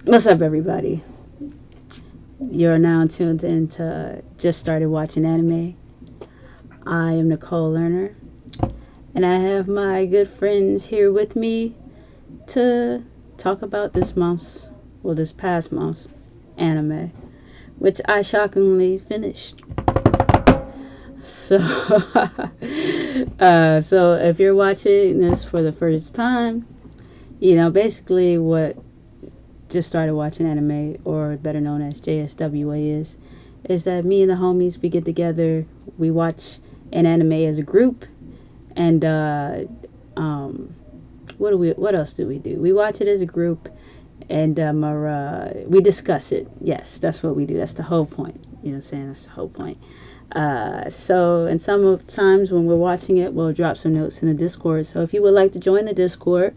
What's up, everybody? You're now tuned into Just Started Watching Anime. I am Nicole Lerner, and I have my good friends here with me to talk about this past month's anime, which I shockingly finished. So, so if you're watching this for the first time, basically what just started watching anime, or better known as JSWA, is that me and the homies, we get together, we watch an anime as a group, and what else do we do? We watch it as a group, and we discuss it. Yes, that's what we do. That's the whole point. You know what I'm saying? That's the whole point. And some of times when we're watching it, we'll drop some notes in the Discord. So if you would like to join the Discord,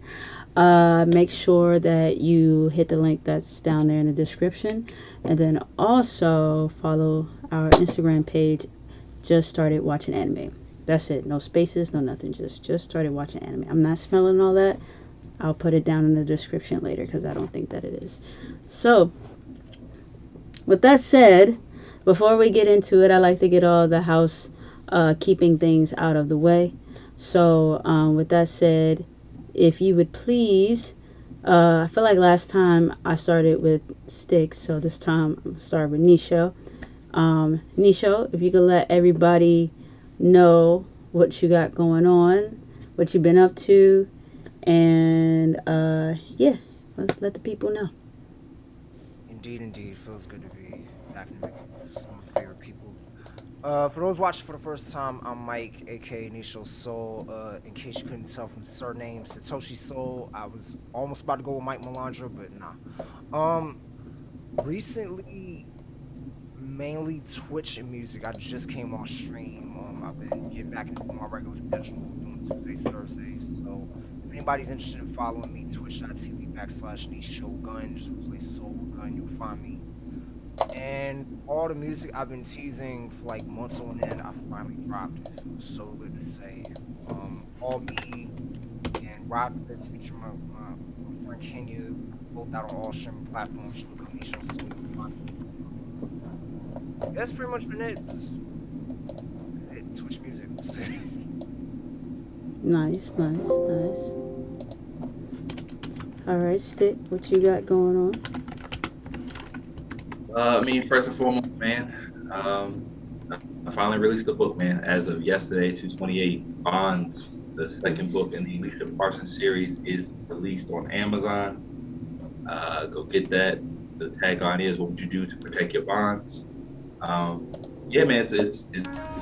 make sure that you hit the link that's down there in the description, and then also follow our Instagram page. Just started watching anime. That's it. No spaces, no nothing. Just started watching anime. I'm not smelling all that. I'll put it down in the description later because I don't think that it is. So, with that said, before we get into it, I like to get all the house keeping things out of the way. So, with that said, if you would please, I feel like last time I started with Sticks, so this time I'm going to start with Nisho. Nisho, if you could let everybody know what you got going on, what you've been up to, and yeah, let's let the people know. Indeed, feels good to be back in the mix with some of my favorite people. For those watching for the first time, I'm Mike, aka Nisho Soul. In case you couldn't tell from the surname, Satoshi Soul. I was almost about to go with Mike Melandra, but nah. Recently, mainly Twitch and music. I just came on stream. I've been getting back into my regular schedule, doing Tuesdays, Thursdays. So if anybody's interested in following me, twitch.tv/Nisho just replace Soul Gun, you'll find me. And all the music I've been teasing for like months on end, I finally dropped it. It was so good to say. All me and Rob that's featuring my friend Kenya, both out on all streaming platforms. Look up Nisho Soul. That's pretty much been it. Twitch music. Nice. All right, Stick, what you got going on? First and foremost, man, I finally released the book, man. As of yesterday, 2/28, Bonds, the second book in the Alicia Parsons series, is released on Amazon. Go get that. The tagline is, "What would you do to protect your bonds?" Yeah, man, it's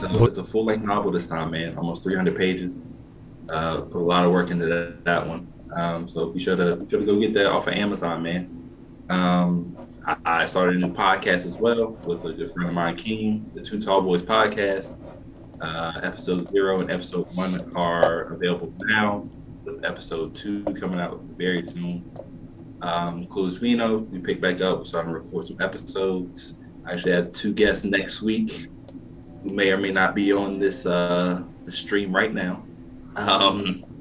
a full length novel this time, man. Almost 300 pages. Put a lot of work into that one. So be sure to go get that off of Amazon, man. I started a new podcast as well with a good friend of mine, King, the Two Tall Boys podcast. Episode 0 and episode 1 are available now, with episode 2 coming out very soon. Clueless Vino, we pick back up. We're starting to record some episodes. I actually have 2 guests next week who may or may not be on this stream right now.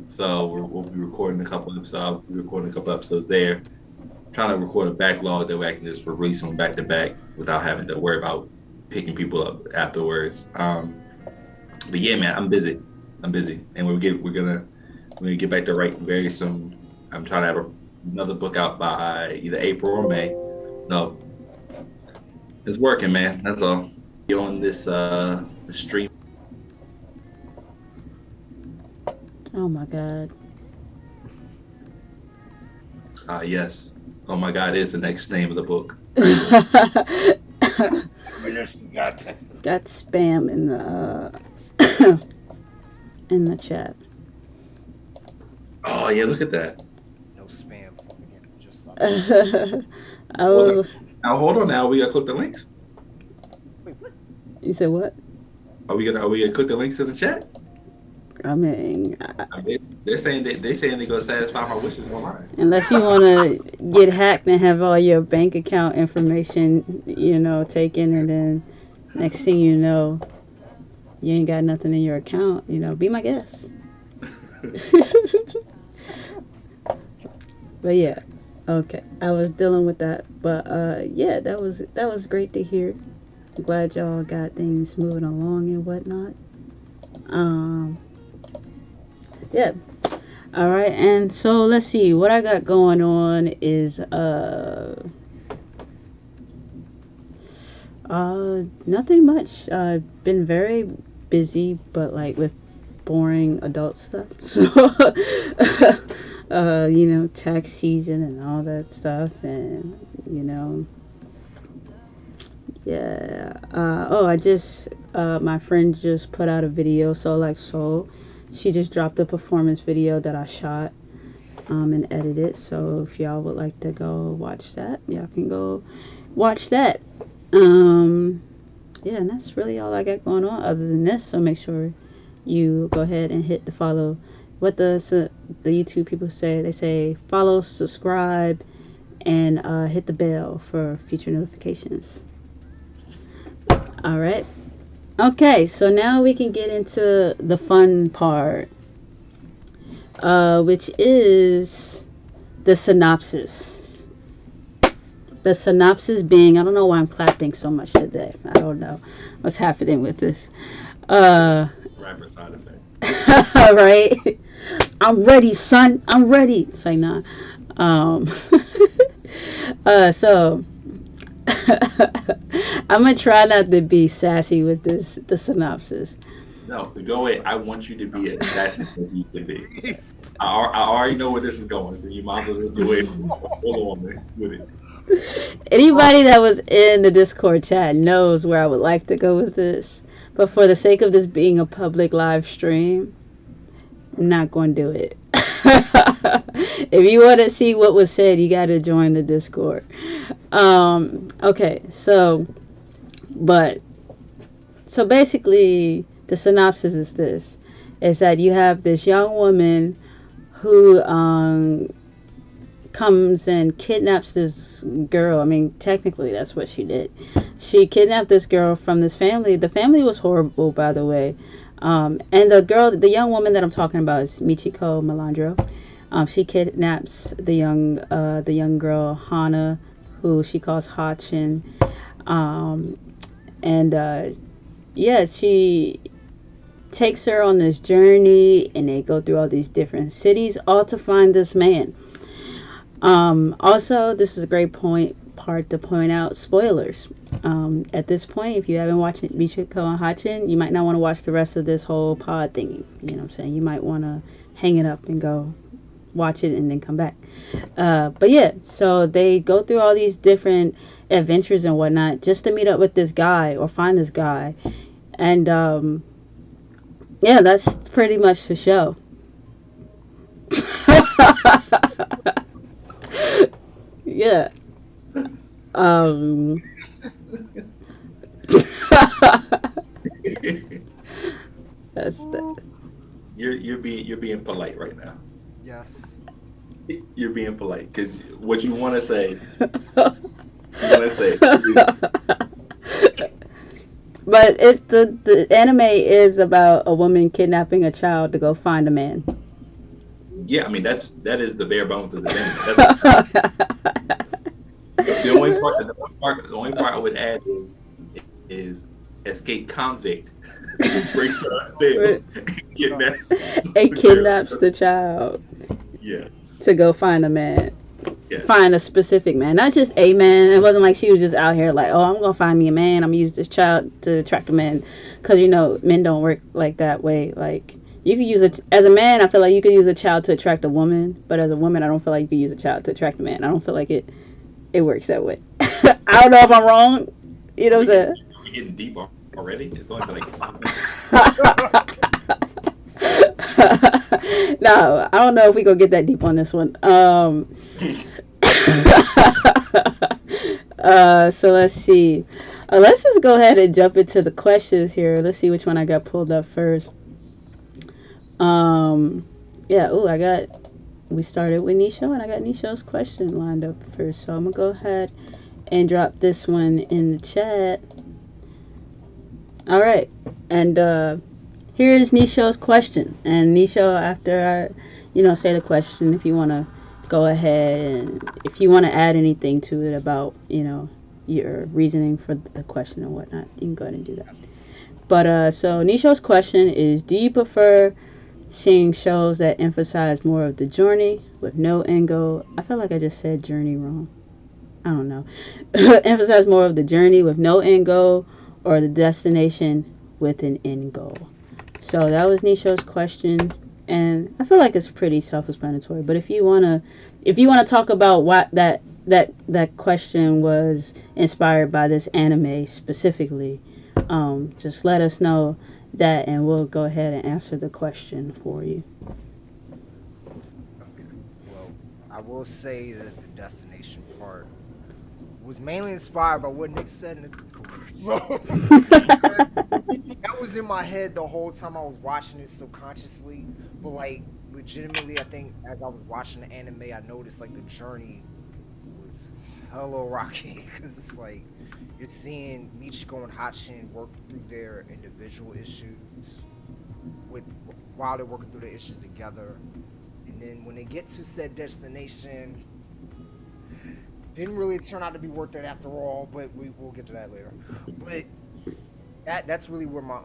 So we'll be recording a couple episodes. I'll be recording a couple episodes there. Trying to record a backlog that way I can just release them back to back without having to worry about picking people up afterwards. But yeah, man, I'm busy, and we're gonna get back to writing very soon. I'm trying to have another book out by either April or May. No, it's working, man. That's all. Be on this stream. Oh my God. Yes. Oh my God is the next name of the book. Got spam in the in the chat. Oh yeah, look at that. No spam. Just I was. Now hold on. Now we gotta click the links. wait, what? You said what? Are we gonna click the links in the chat? I mean, They're saying they're gonna satisfy my wishes online. unless you want to get hacked and have all your bank account information, taken, and then next thing you know, you ain't got nothing in your account. Be my guest. But yeah, Okay, I was dealing with that, but yeah, that was great to hear. I'm glad y'all got things moving along and whatnot. Um, yeah. All right, and so let's see what I got going on is nothing much. I've been very busy, but like with boring adult stuff. So, tax season and all that stuff, and yeah. I just my friend just put out a video. So like Soul, she just dropped a performance video that I shot and edited. So if y'all would like to go watch that, y'all can go watch that. Um, yeah, and that's really all I got going on other than this. So make sure you go ahead and hit the follow. What the YouTube people say? They say follow, subscribe, and hit the bell for future notifications. All right. Okay, so now we can get into the fun part, which is the synopsis. The synopsis being, I don't know why I'm clapping so much today. I don't know what's happening with this. Rapper side effect. All right. I'm ready, son. I'm ready. It's like, nah. So I'm gonna try not to be sassy with the synopsis. No, go ahead. I want you to be as sassy as you can be. I already know where this is going, so you might as well just go ahead and hold on with it. Anybody that was in the Discord chat knows where I would like to go with this. But for the sake of this being a public live stream, I'm not going to do it. If you want to see what was said, you got to join the Discord. Okay, so basically, the synopsis is this. Is that you have this young woman who comes and kidnaps this girl. I mean, technically, that's what she did. She kidnapped this girl from this family. The family was horrible, by the way. And the young woman that I'm talking about is Michiko Melandro. She kidnaps the young girl Hana, who she calls Hatchin. She takes her on this journey, and they go through all these different cities, all to find this man. Also, this is a great part to point out, spoilers. At this point, if you haven't watched Michiko and Hatchin, you might not want to watch the rest of this whole pod thingy. You know what I'm saying? You might want to hang it up and go watch it and then come back. But yeah, so they go through all these different adventures and whatnot just to meet up with this guy or find this guy. And yeah, that's pretty much the show. Yeah. That's the. You're being polite right now. Yes. You're being polite because what you want to say. You want to say. But the anime is about a woman kidnapping a child to go find a man. Yeah, I mean that is the bare bones of the thing. The only part I would add is escape convict breaks out of jail and kidnaps the child. Yeah. To go find a man. Yes. Find a specific man, not just a man. It wasn't like she was just out here like, oh, I'm gonna find me a man. I'm gonna use this child to attract a man, because men don't work like that way. Like, you could use it as a man. I feel like you could use a child to attract a woman, but as a woman, I don't feel like you could use a child to attract a man. I don't feel like it works that way. I don't know if I'm wrong. You know what I'm saying? We're getting deep already. It's only been like 5 minutes. No, I don't know if we gonna get that deep on this one. So let's see. Let's just go ahead and jump into the questions here. Let's see which one I got pulled up first. Yeah. We started with Nisho, and I got Nisho's question lined up first. So I'm gonna go ahead and drop this one in the chat. All right, and here's Nisho's question. And Nisho, after I, say the question, if you want to go ahead and if you want to add anything to it about, your reasoning for the question and whatnot, you can go ahead and do that. But so Nisho's question is, do you prefer seeing shows that emphasize more of the journey with no end goal? I feel like I just said journey wrong. I don't know. Emphasize more of the journey with no end goal, or the destination with an end goal. So that was Nisho's question, and I feel like it's pretty self-explanatory. But if you wanna talk about what that question was inspired by this anime specifically, just let us know that, and we'll go ahead and answer the question for you. Okay. Well, I will say that the destination part was mainly inspired by what Nick said in the Discord. So that was in my head the whole time I was watching it subconsciously. But like legitimately, I think as I was watching the anime, I noticed like the journey was hella rocky because it's like you're seeing Michiko and Hatchin work through their individual issues with while they're working through the issues together, and then when they get to said destination, didn't really turn out to be worth it after all. But we'll get to that later. But that's really where my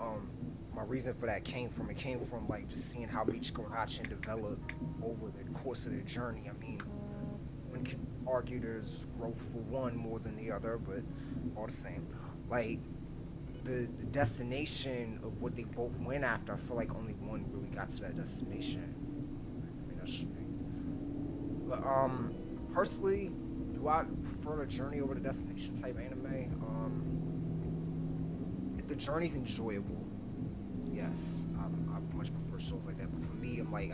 reason for that came from. It came from like just seeing how Michiko and Hatchin developed over the course of their journey. I mean, one could argue there's growth for one more than the other, but all the same. Like the destination of what they both went after, I feel like only one really got to that destination. I mean, that's just me. But personally, do I prefer the journey over the destination type anime? If the journey's enjoyable, yes, I much prefer shows like that. But for me, I'm like,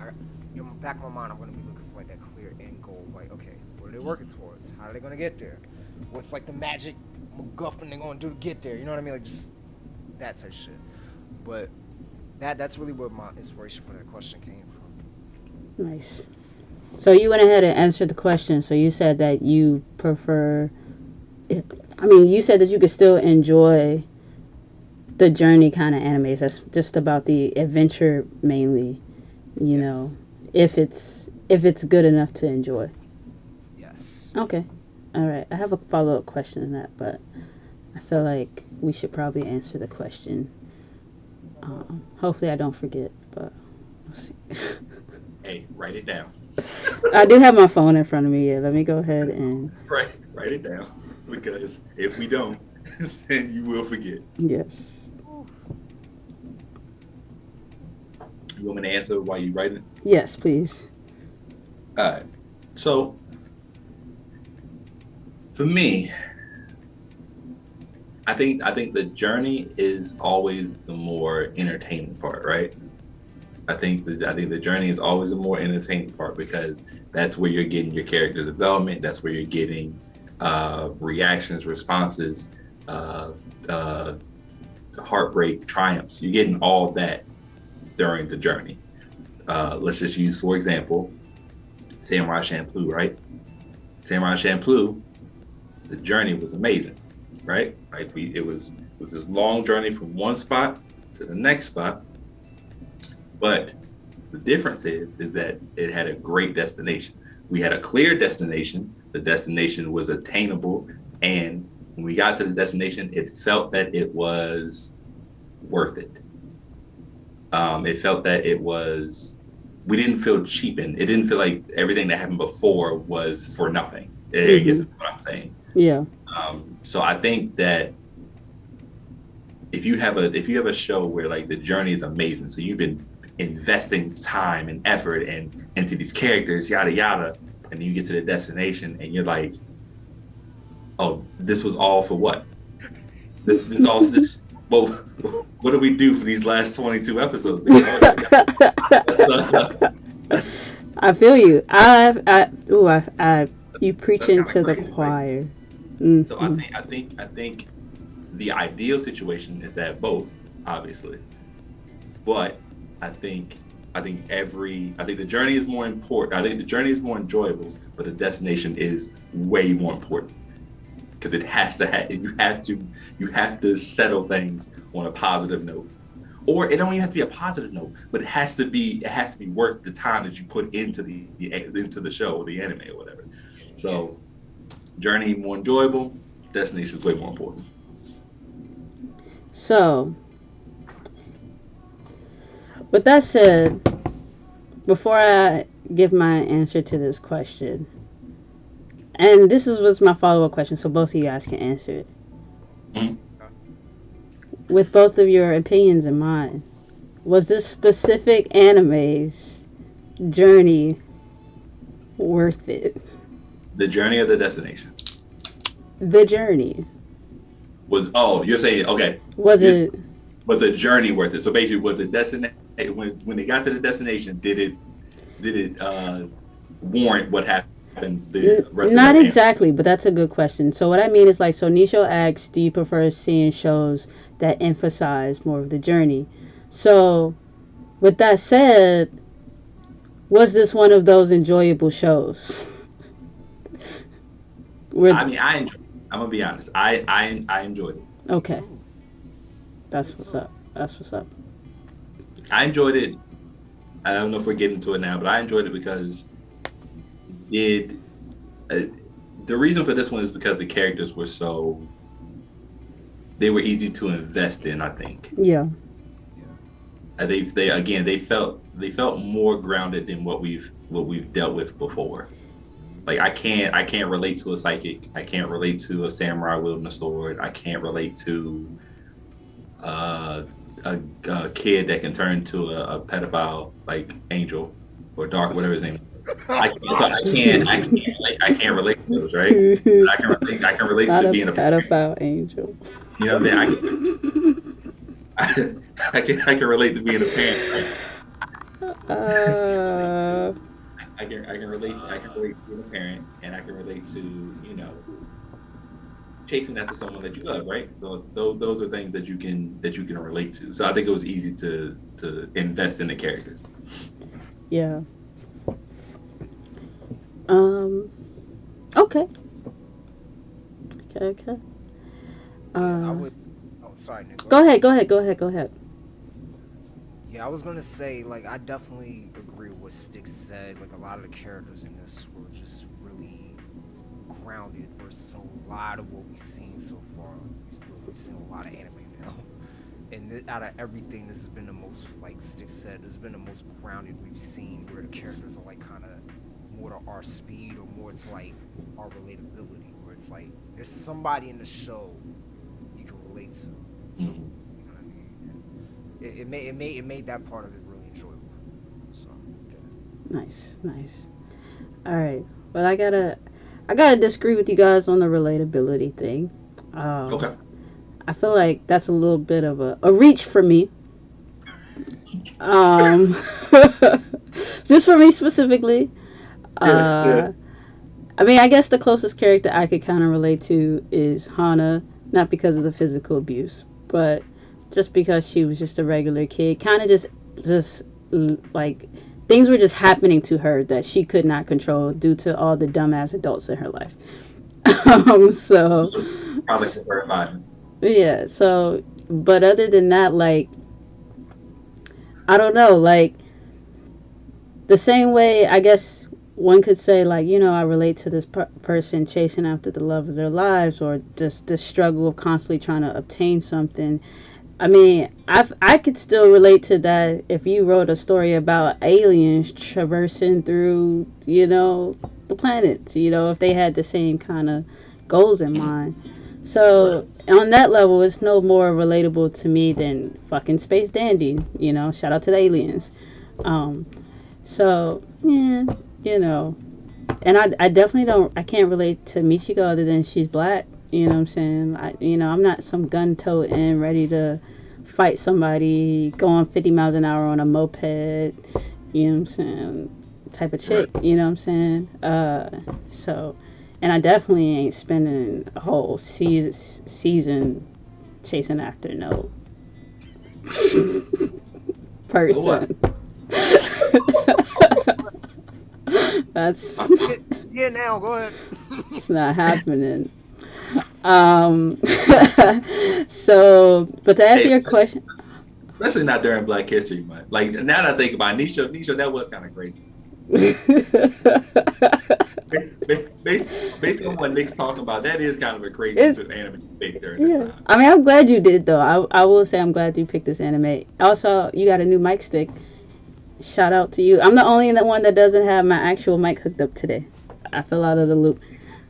in the back of my mind, I'm gonna be looking for like that clear end goal. Like, okay, what are they working towards? How are they gonna get there? What's like the magic MacGuffin they're gonna do to get there? You know what I mean? Like just that type of shit. But that's really where my inspiration for that question came from. Nice. So you went ahead and answered the question. So you said that you prefer. You said that you could still enjoy the journey kind of animes. That's just about the adventure mainly. Yes. If it's good enough to enjoy. Yes. Okay. All right. I have a follow-up question in that, but I feel like we should probably answer the question. Hopefully I don't forget, but we'll see. Hey, write it down. I do have my phone in front of me. Yeah, let me go ahead and. Write it down, because if we don't, then you will forget. Yes. You want me to answer while you write it? Yes, please. All right. So, for me, I think the journey is always the more entertaining part, right? I think the journey is always the more entertaining part, because that's where you're getting your character development. That's where you're getting reactions, responses, heartbreak, triumphs. You're getting all that during the journey. Let's just use, for example, Samurai Champloo, right? Samurai Champloo, the journey was amazing, right? Like it was this long journey from one spot to the next spot. But the difference is that it had a great destination. We had a clear destination. The destination was attainable. And when we got to the destination, it felt that it was worth it. It felt that we didn't feel cheapened. It didn't feel like everything that happened before was for nothing. I guess is what I'm saying. Yeah. So I think that if you have a show where like the journey is amazing, so you've been investing time and effort and into these characters, yada yada, and then you get to the destination and you're like, oh, this was all for what? This all this. Well, what do we do for these last 22 episodes? I feel you. You preaching to the choir. Mm-hmm. So I think the ideal situation is that both, obviously, but I think the journey is more important. I think the journey is more enjoyable, but the destination is way more important, because it has to you have to settle things on a positive note, or it don't even have to be a positive note, but it has to be worth the time that you put into the show or the anime or whatever. So Journey more enjoyable, Destination is way more important. So, with that said, before I give my answer to this question, and was my follow up question, so both of you guys can answer it. Mhm. With both of your opinions in mind, was this specific anime's journey worth it? The journey or the destination? The journey. You're saying, okay. Was it? Was the journey worth it? So basically, was the destination, when they got to the destination, did it warrant what happened the rest Not of the exactly, but that's a good question. So what I mean is, like, so Nisho asks, do you prefer seeing shows that emphasize more of the journey? So with that said, was this one of those enjoyable shows? I mean, I'm gonna be honest. I enjoyed it. Okay, that's what's up. That's what's up. I enjoyed it. I don't know if we're getting to it now, but I enjoyed it because the reason for this one is because the characters were they were easy to invest in, I think. Yeah. They felt more grounded than what we've dealt with before. Like I can't relate to a psychic. I can't relate to a samurai wielding a sword. I can't relate to a kid that can turn to a pedophile like Angel or Dark, whatever his name is. I can't relate to those, right? I can relate Not to a being a pedophile Angel. You know what I mean? I can relate to being a parent. Right? I can relate to being a parent, and I can relate to chasing after someone that you love, right? So those are things that you can relate to. So I think it was easy to invest in the characters. Yeah. Okay. Okay. I would. Oh, sorry, Nick. Go ahead. Yeah, I was gonna say, like, I definitely agree with what Sticks said. Like, a lot of the characters in this were just really grounded versus a lot of what we've seen so far. We've seen a lot of anime now, and out of everything, this has been the most, like Sticks said, this has been the most grounded we've seen, where the characters are like kind of more to our speed or more to like our relatability, where it's like there's somebody in the show you can relate to. So, you know what I mean? It made that part of it really enjoyable. So yeah. Nice. All right. Well, I gotta disagree with you guys on the relatability thing. Okay. I feel like that's a little bit of a reach for me. Just for me specifically. Yeah. I mean, I guess the closest character I could kind of relate to is Hana, not because of the physical abuse, but just because she was just a regular kid, kind of just like things were just happening to her that she could not control due to all the dumbass adults in her life. So Probably very fine. yeah. So, but other than that, like I don't know, like the same way I guess one could say, like, I relate to this person chasing after the love of their lives, or just the struggle of constantly trying to obtain something. I mean, I could still relate to that if you wrote a story about aliens traversing through, the planets, if they had the same kind of goals in mind. So on that level, it's no more relatable to me than fucking Space Dandy, shout out to the aliens. So, yeah. And I definitely I can't relate to Michiko other than she's black. You know what I'm saying? I'm not some gun toting ready to fight somebody going 50 miles an hour on a moped. You know what I'm saying? Type of chick. You know what I'm saying? So, and I definitely ain't spending a whole season chasing after no person. That's yeah. Now go ahead. It's not happening. So, but to answer your question, especially not during Black History Month. Like now that I think about it, Nisha, that was kind of crazy. Based on what Nick's talking about, that is kind of a crazy It's anime debate during this yeah. time. I mean, I'm glad you did though. I will say I'm glad you picked this anime. Also, you got a new mic stick. Shout out to you. I'm the only one that doesn't have my actual mic hooked up today. I fell out of the loop.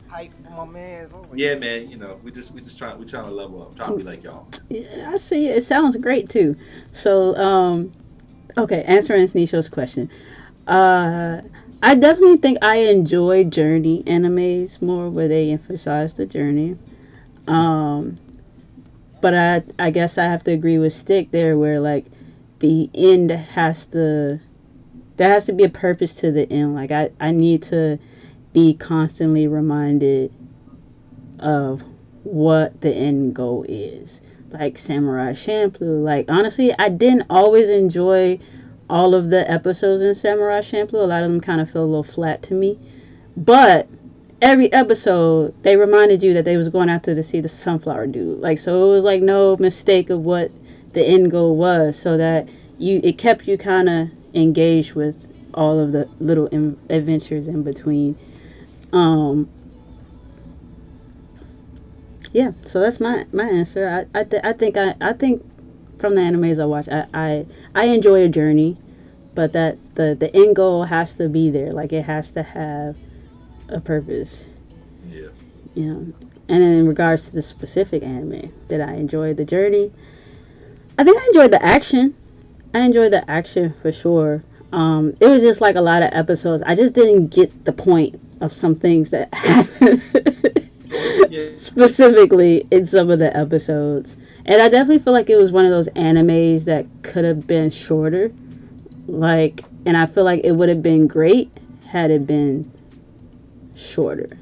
Hype for my man. So like, Yeah, man. You know, we trying to level up, trying to be like y'all. Yeah, I see. It sounds great too. So, okay, answering Nisho's question. Uh, I definitely think I enjoy journey animes more, where they emphasize the journey. Um, but I guess I have to agree with Stick there, where like the end has to there has to be a purpose to the end. Like I need to be constantly reminded of what the end goal is. Like Samurai Champloo. Like honestly, I didn't always enjoy all of the episodes in Samurai Champloo. A lot of them kind of feel a little flat to me. But every episode they reminded you that they was going after to see the sunflower dude. Like so it was like no mistake of what the end goal was, so that it kept you kind of engaged with all of the little adventures in between. Um, yeah, so that's my answer. I think from the animes I watch, I enjoy a journey, but that the end goal has to be there. Like it has to have a purpose. Yeah. You know. And then in regards to the specific anime, did I enjoy the journey? I think I enjoyed the action. I enjoyed the action for sure. It was just like a lot of episodes. I just didn't get the point of some things that happened Yeah. specifically in some of the episodes. And I definitely feel like it was one of those animes that could have been shorter. Like, and I feel like it would have been great had it been shorter.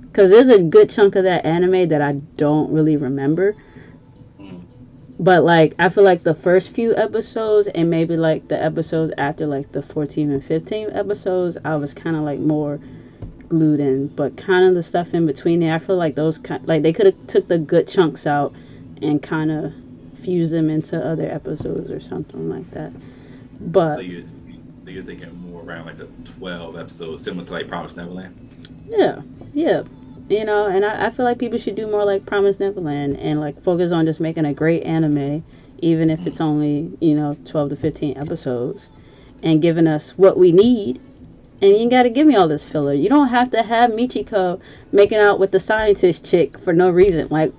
Because there's a good chunk of that anime that I don't really remember. But like I feel like the first few episodes and maybe like the episodes after like the 14 and 15 episodes, I was kind of like more glued in. But kind of the stuff in between there, I feel like those like they could have took the good chunks out and kind of fused them into other episodes or something like that. So But you're thinking more around like a 12 episode, similar to like Promised Neverland. yeah, yeah. You know, and I feel like people should do more like Promised Neverland and like focus on just making a great anime, even if it's only, 12 to 15 episodes, and giving us what we need. And you gotta give me all this filler. You don't have to have Michiko making out with the scientist chick for no reason. Like,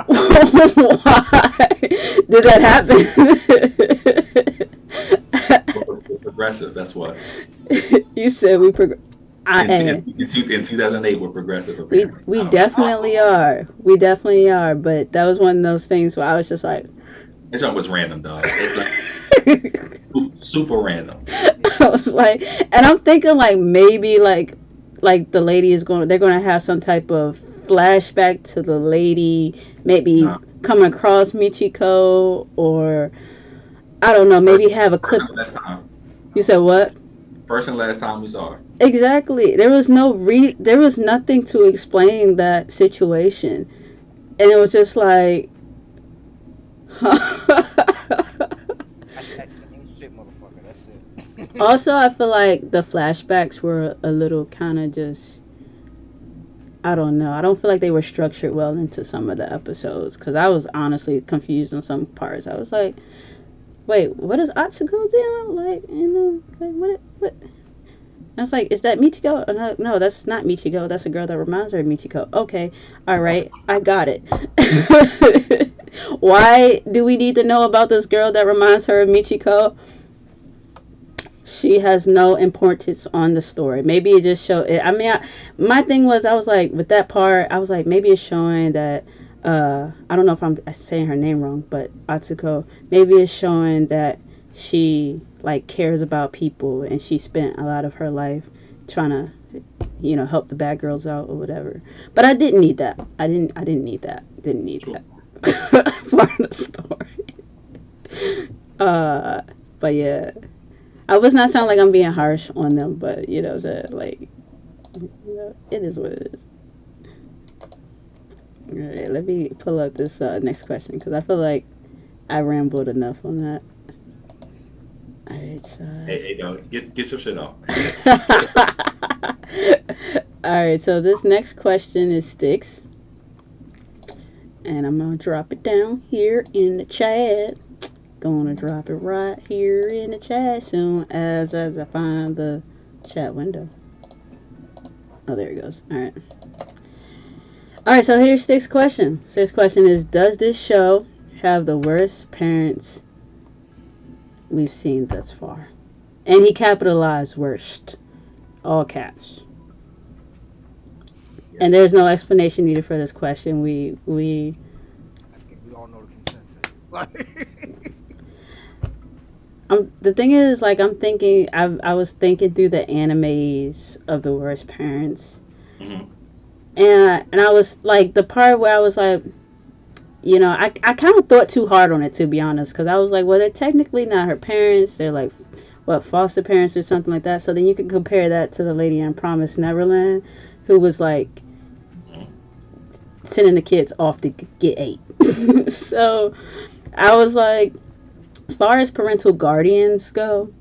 why did that happen? We're progressive, that's what. You said we In 2008, we're progressive. Apparently. we definitely are. We definitely are. But that was one of those things where I was just like, That jump was random, dog. It's like super random. I was like, and I'm thinking like maybe like the lady they're going to have some type of flashback to the lady, maybe coming across Michiko, or I don't know, maybe have a clip. Last time. You said what? First and last time we saw her. Exactly. There was there was nothing to explain that situation. And it was just like that's shit, motherfucker. That's it. Also, I feel like the flashbacks were a little kind of just I don't know. I don't feel like they were structured well into some of the episodes cuz I was honestly confused on some parts. I was like, "Wait, what is Atsuko doing? Like, like what I was like, is that Michiko? No, that's not Michiko. That's a girl that reminds her of Michiko. Okay, all right, I got it. Why do we need to know about this girl that reminds her of Michiko? She has no importance on the story. Maybe it just showed. I mean, my thing was, I was like, with that part, I was like, maybe it's showing that. I don't know if I'm saying her name wrong, but Atsuko. Maybe it's showing that she like cares about people and she spent a lot of her life trying to help the bad girls out or whatever, but I didn't need that. I didn't need that. That part of the story. But yeah, I was not sounding like I'm being harsh on them, but like it is what it is. All right, let me pull up this next question because I feel like I rambled enough on that. All right, so. Hey, no, get your shit off. All right, so this next question is Sticks, and I'm gonna drop it down here in the chat. Gonna drop it right here in the chat soon as I find the chat window. Oh, there it goes. All right. All right. So here's Sticks' question. Sticks' question is: does this show have the worst parents we've seen thus far? And he capitalized worst, all caps. Yes. And there's no explanation needed for this question. I think we all know the consensus. It's like, The thing is, like, I was thinking through the animes of the worst parents, Mm-hmm. and I was like, the part where I was like, I kind of thought too hard on it, to be honest, because I was like, well, they're technically not her parents. They're like, what, foster parents or something like that. So then you can compare that to the lady in Promised Neverland, who was like sending the kids off to get ate. So I was like, as far as parental guardians go,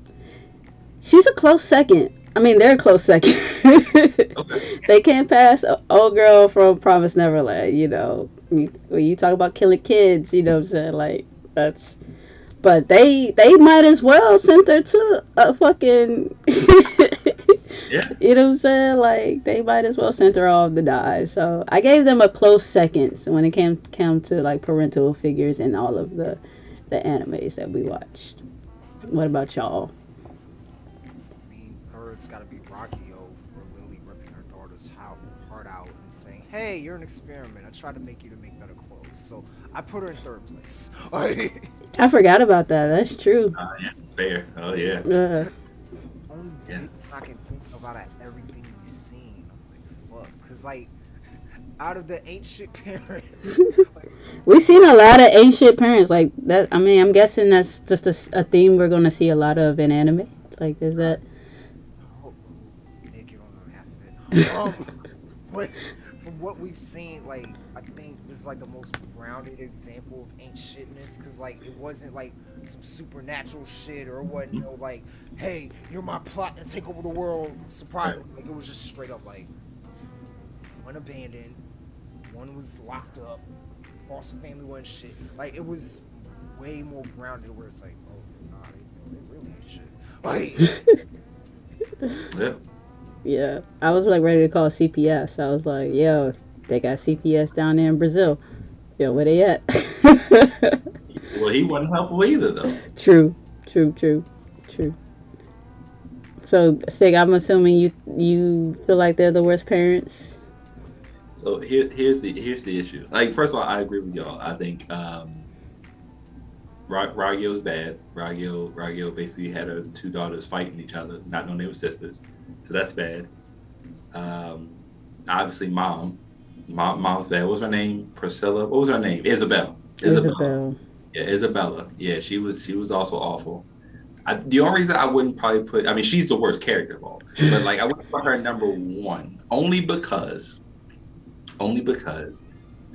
she's a close second. I mean, they're a close second. Okay. They can't pass old girl from Promised Neverland. When you talk about killing kids, you know what I'm saying? Like, that's. But they might as well send her to a fucking. Yeah. You know what I'm saying? Like, they might as well send her off to die. So I gave them a close second when it came to like parental figures in all of the animes that we watched. What about y'all? I mean, third's got to be Rocky O for Lily ripping her daughter's heart out and saying, "Hey, you're an experiment. I tried to make you to make better clothes." So I put her in third place. I forgot about that. That's true. Yeah, it's fair. Oh yeah. Only Yeah. thing I can think of out of everything we've seen. I'm like, fuck, because like out of the ain't shit parents, like, We've seen a lot of ancient parents like that. I mean, I'm guessing that's just a theme we're going to see a lot of in anime. Like, is that? oh, naked on half of it. But from what we've seen, like I think this is like the most grounded example of ain't shitness, because like it wasn't like some supernatural shit or what, like, hey, you're my plot to take over the world. Surprisingly, like it was just straight up like one abandoned, one was locked up, foster family wasn't shit. Like it was way more grounded, where it's like, oh nah, they really ain't shit. Like Yeah. Yeah, I was like ready to call CPS. I was like, yo, they got CPS down there in Brazil. Yo, where they at? Well, he wasn't helpful either, though. True. So, Stig, I'm assuming you feel like they're the worst parents. So here's the issue. Like, first of all, I agree with y'all. I think Ragyo's bad. Ragyo basically had her two daughters fighting each other, not knowing they were sisters. So that's bad. Obviously, mom's bad. What was her name? Priscilla. What was her name? Isabel. Yeah, Isabella. Yeah, she was also awful. The only reason I wouldn't probably put, I mean, she's the worst character of all, but like I wouldn't put her number one only because,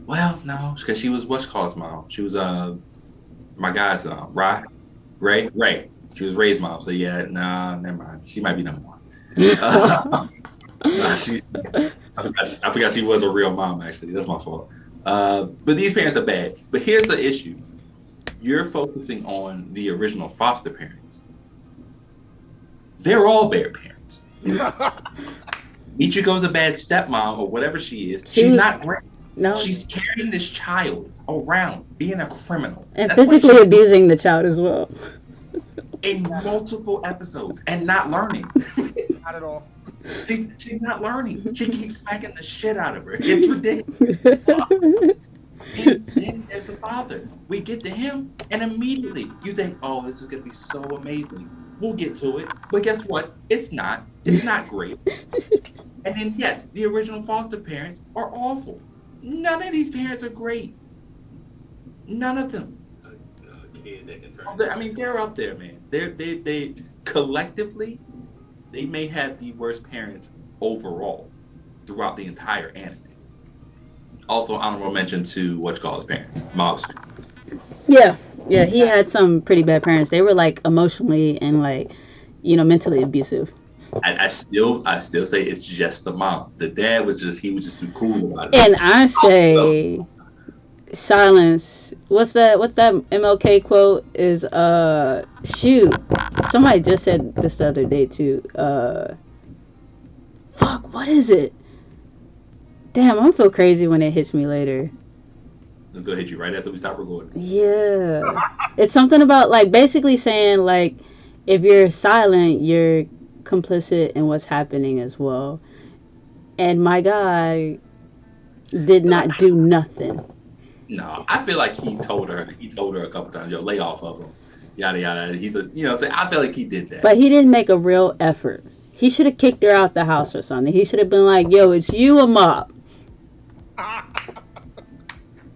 well, no, because she was what's called mom. She was my guy's Ray. She was Ray's mom. So yeah, nah, never mind. She might be number one. I forgot she was a real mom. Actually, that's my fault. But these parents are bad. But here's the issue: you're focusing on the original foster parents. They're all bad parents. Michiko's a bad stepmom or whatever she is. She's not great. No. She's carrying this child around, being a criminal. And That's physically abusing the child as well. In multiple episodes and not learning. not at all. She's not learning. She keeps smacking the shit out of her. It's ridiculous. And then there's the father. We get to him, and immediately you think, oh, this is going to be so amazing. We'll get to it. But guess what? It's not. It's not great. And then, yes, the original foster parents are awful. None of these parents are great. None of them. I mean, they're up there, man. They collectively, they may have the worst parents overall throughout the entire anime. Also, honorable mention to what you call his parents, Mob's parents. Yeah, Yeah, he That had some pretty bad parents. They were like emotionally and like, mentally abusive. I still say it's just the mom. The dad he was just too cool about it. And I So, say silence. What's that MLK quote is shoot. Somebody just said this the other day too. Fuck, what is it? Damn, I'm gonna feel crazy when it hits me later. let's go hit you right after we stop recording. Yeah. It's something about like basically saying like if you're silent, you're complicit in what's happening as well. And my guy did not do nothing. No, I feel like he told her. He told her a couple times, "Yo, lay off of him." Yada yada. What I'm saying. I feel like he did that. But he didn't make a real effort. He should have kicked her out the house or something. He should have been like, yo, it's you a mop.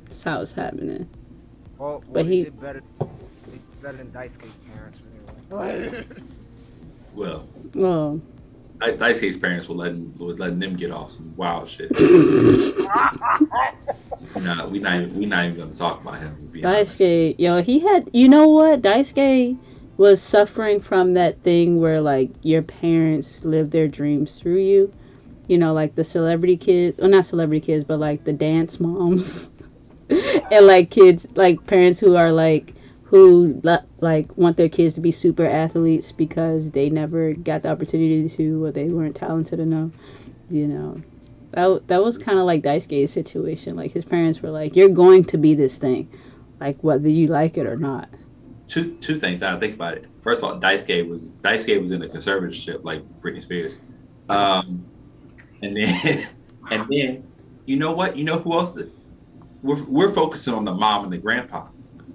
That's how it's happening. well, But they he, did better. They did better than Daisuke's parents. But anyway. Well, well, Daisuke's parents were letting them get off some wild shit. Nah, we not even gonna talk about him. To be honest. Daisuke, yo, he had, you know what? Daisuke was suffering from that thing where, like, your parents live their dreams through you. You know, like the celebrity kids, well, not celebrity kids, but like the dance moms. And like kids, like parents who are like want their kids to be super athletes because they never got the opportunity to, or they weren't talented enough. You know, that was kind of like Daisuke's situation. Like his parents were like, "You're going to be this thing, like whether you like it or not." Two things. Now I think about it. First of all, Daisuke was in a conservatorship like Britney Spears. And then and then you know what? You know who else? We're focusing on the mom and the grandpa.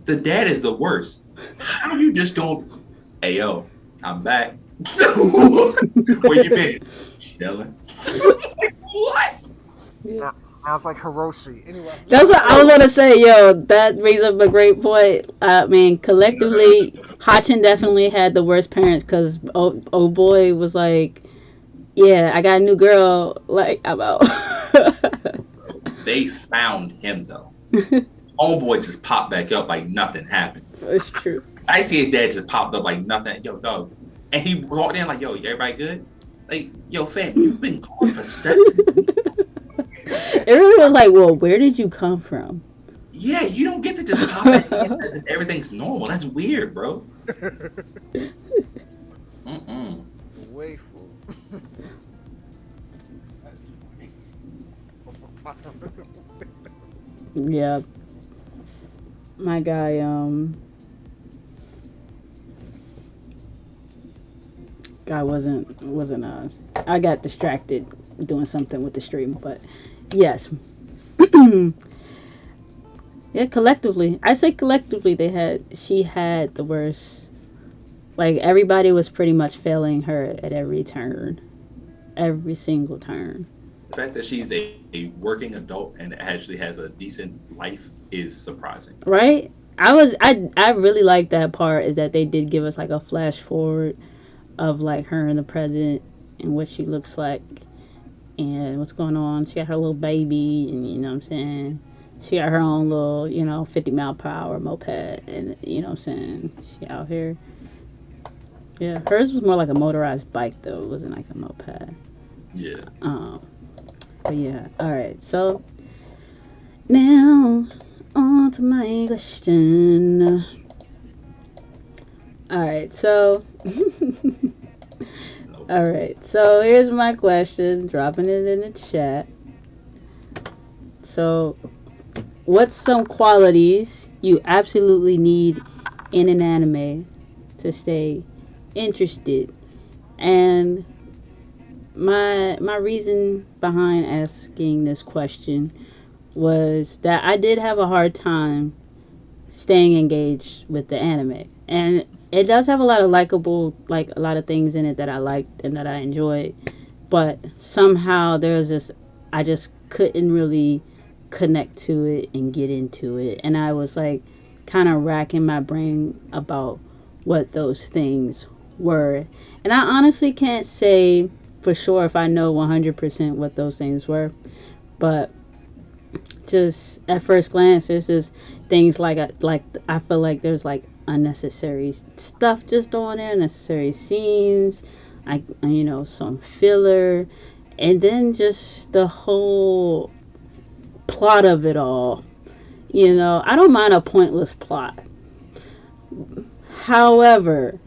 The dad is the worst. How you just don't? Hey yo, I'm back. Where you been? Chilling. What? Sounds like Hiroshi. Anyway. That's what I was gonna say, yo. That brings up a great point. I mean, collectively, Hatchin definitely had the worst parents because old boy was like, "Yeah, I got a new girl. Like, I'm out." They found him though. Homeboy just popped back up like nothing happened. It's true. I see his dad just popped up like nothing. Yo, dog. And he walked in like, yo, everybody good? Like, yo, fam, you've been gone for 7 weeks. It really was like, well, where did you come from? Yeah, you don't get to just pop back in as if everything's normal. That's weird, bro. Mm-mm. Way full. That's funny. Yeah. My guy, guy wasn't I got distracted doing something with the stream, but yes. Yeah, collectively. I say collectively she had the worst. Like everybody was pretty much failing her at every turn. Every single turn. The fact that she's a working adult and actually has a decent life is surprising. Right? I really like that part is that they did give us like a flash forward of like her in the present and what she looks like and what's going on. She got her little baby and you know what I'm saying? She got her own little, 50-mile-per-hour moped and you know what I'm saying? She out here. Yeah, hers was more like a motorized bike though. It wasn't like a moped. Yeah. But yeah, alright, so now on to my question. Alright, so alright, so here's my question, dropping it in the chat. So what's some qualities you absolutely need in an anime to stay interested? And my reason behind asking this question was that I did have a hard time staying engaged with the anime, and it does have a lot of likable, like a lot of things in it that I liked and that I enjoyed, but somehow I just couldn't really connect to it and get into it, and I was like kind of racking my brain about what those things were, and I honestly can't say for sure if I know 100% what those things were, but just at first glance, there's just things like I feel like there's like unnecessary stuff just on there, unnecessary scenes, like some filler, and then just the whole plot of it all. I don't mind a pointless plot. However,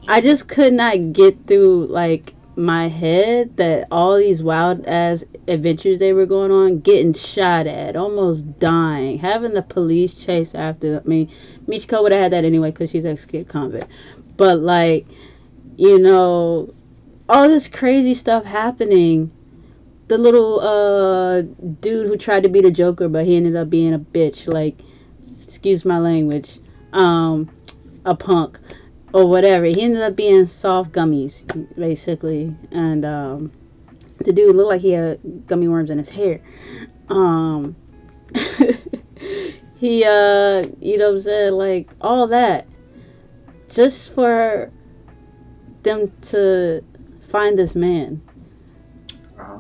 I just could not get through like my head that all these wild ass adventures they were going on, getting shot at, almost dying, having the police chase after. I mean, Michiko would have had that anyway because she's ex-kid convict. But like, you know, all this crazy stuff happening. The little dude who tried to be the Joker, but he ended up being a bitch. Like, excuse my language, a punk or whatever. He ended up being soft gummies, basically, and the dude looked like he had gummy worms in his hair. Um, he, you know what I'm saying, like all that, just for them to find this man. Uh-huh.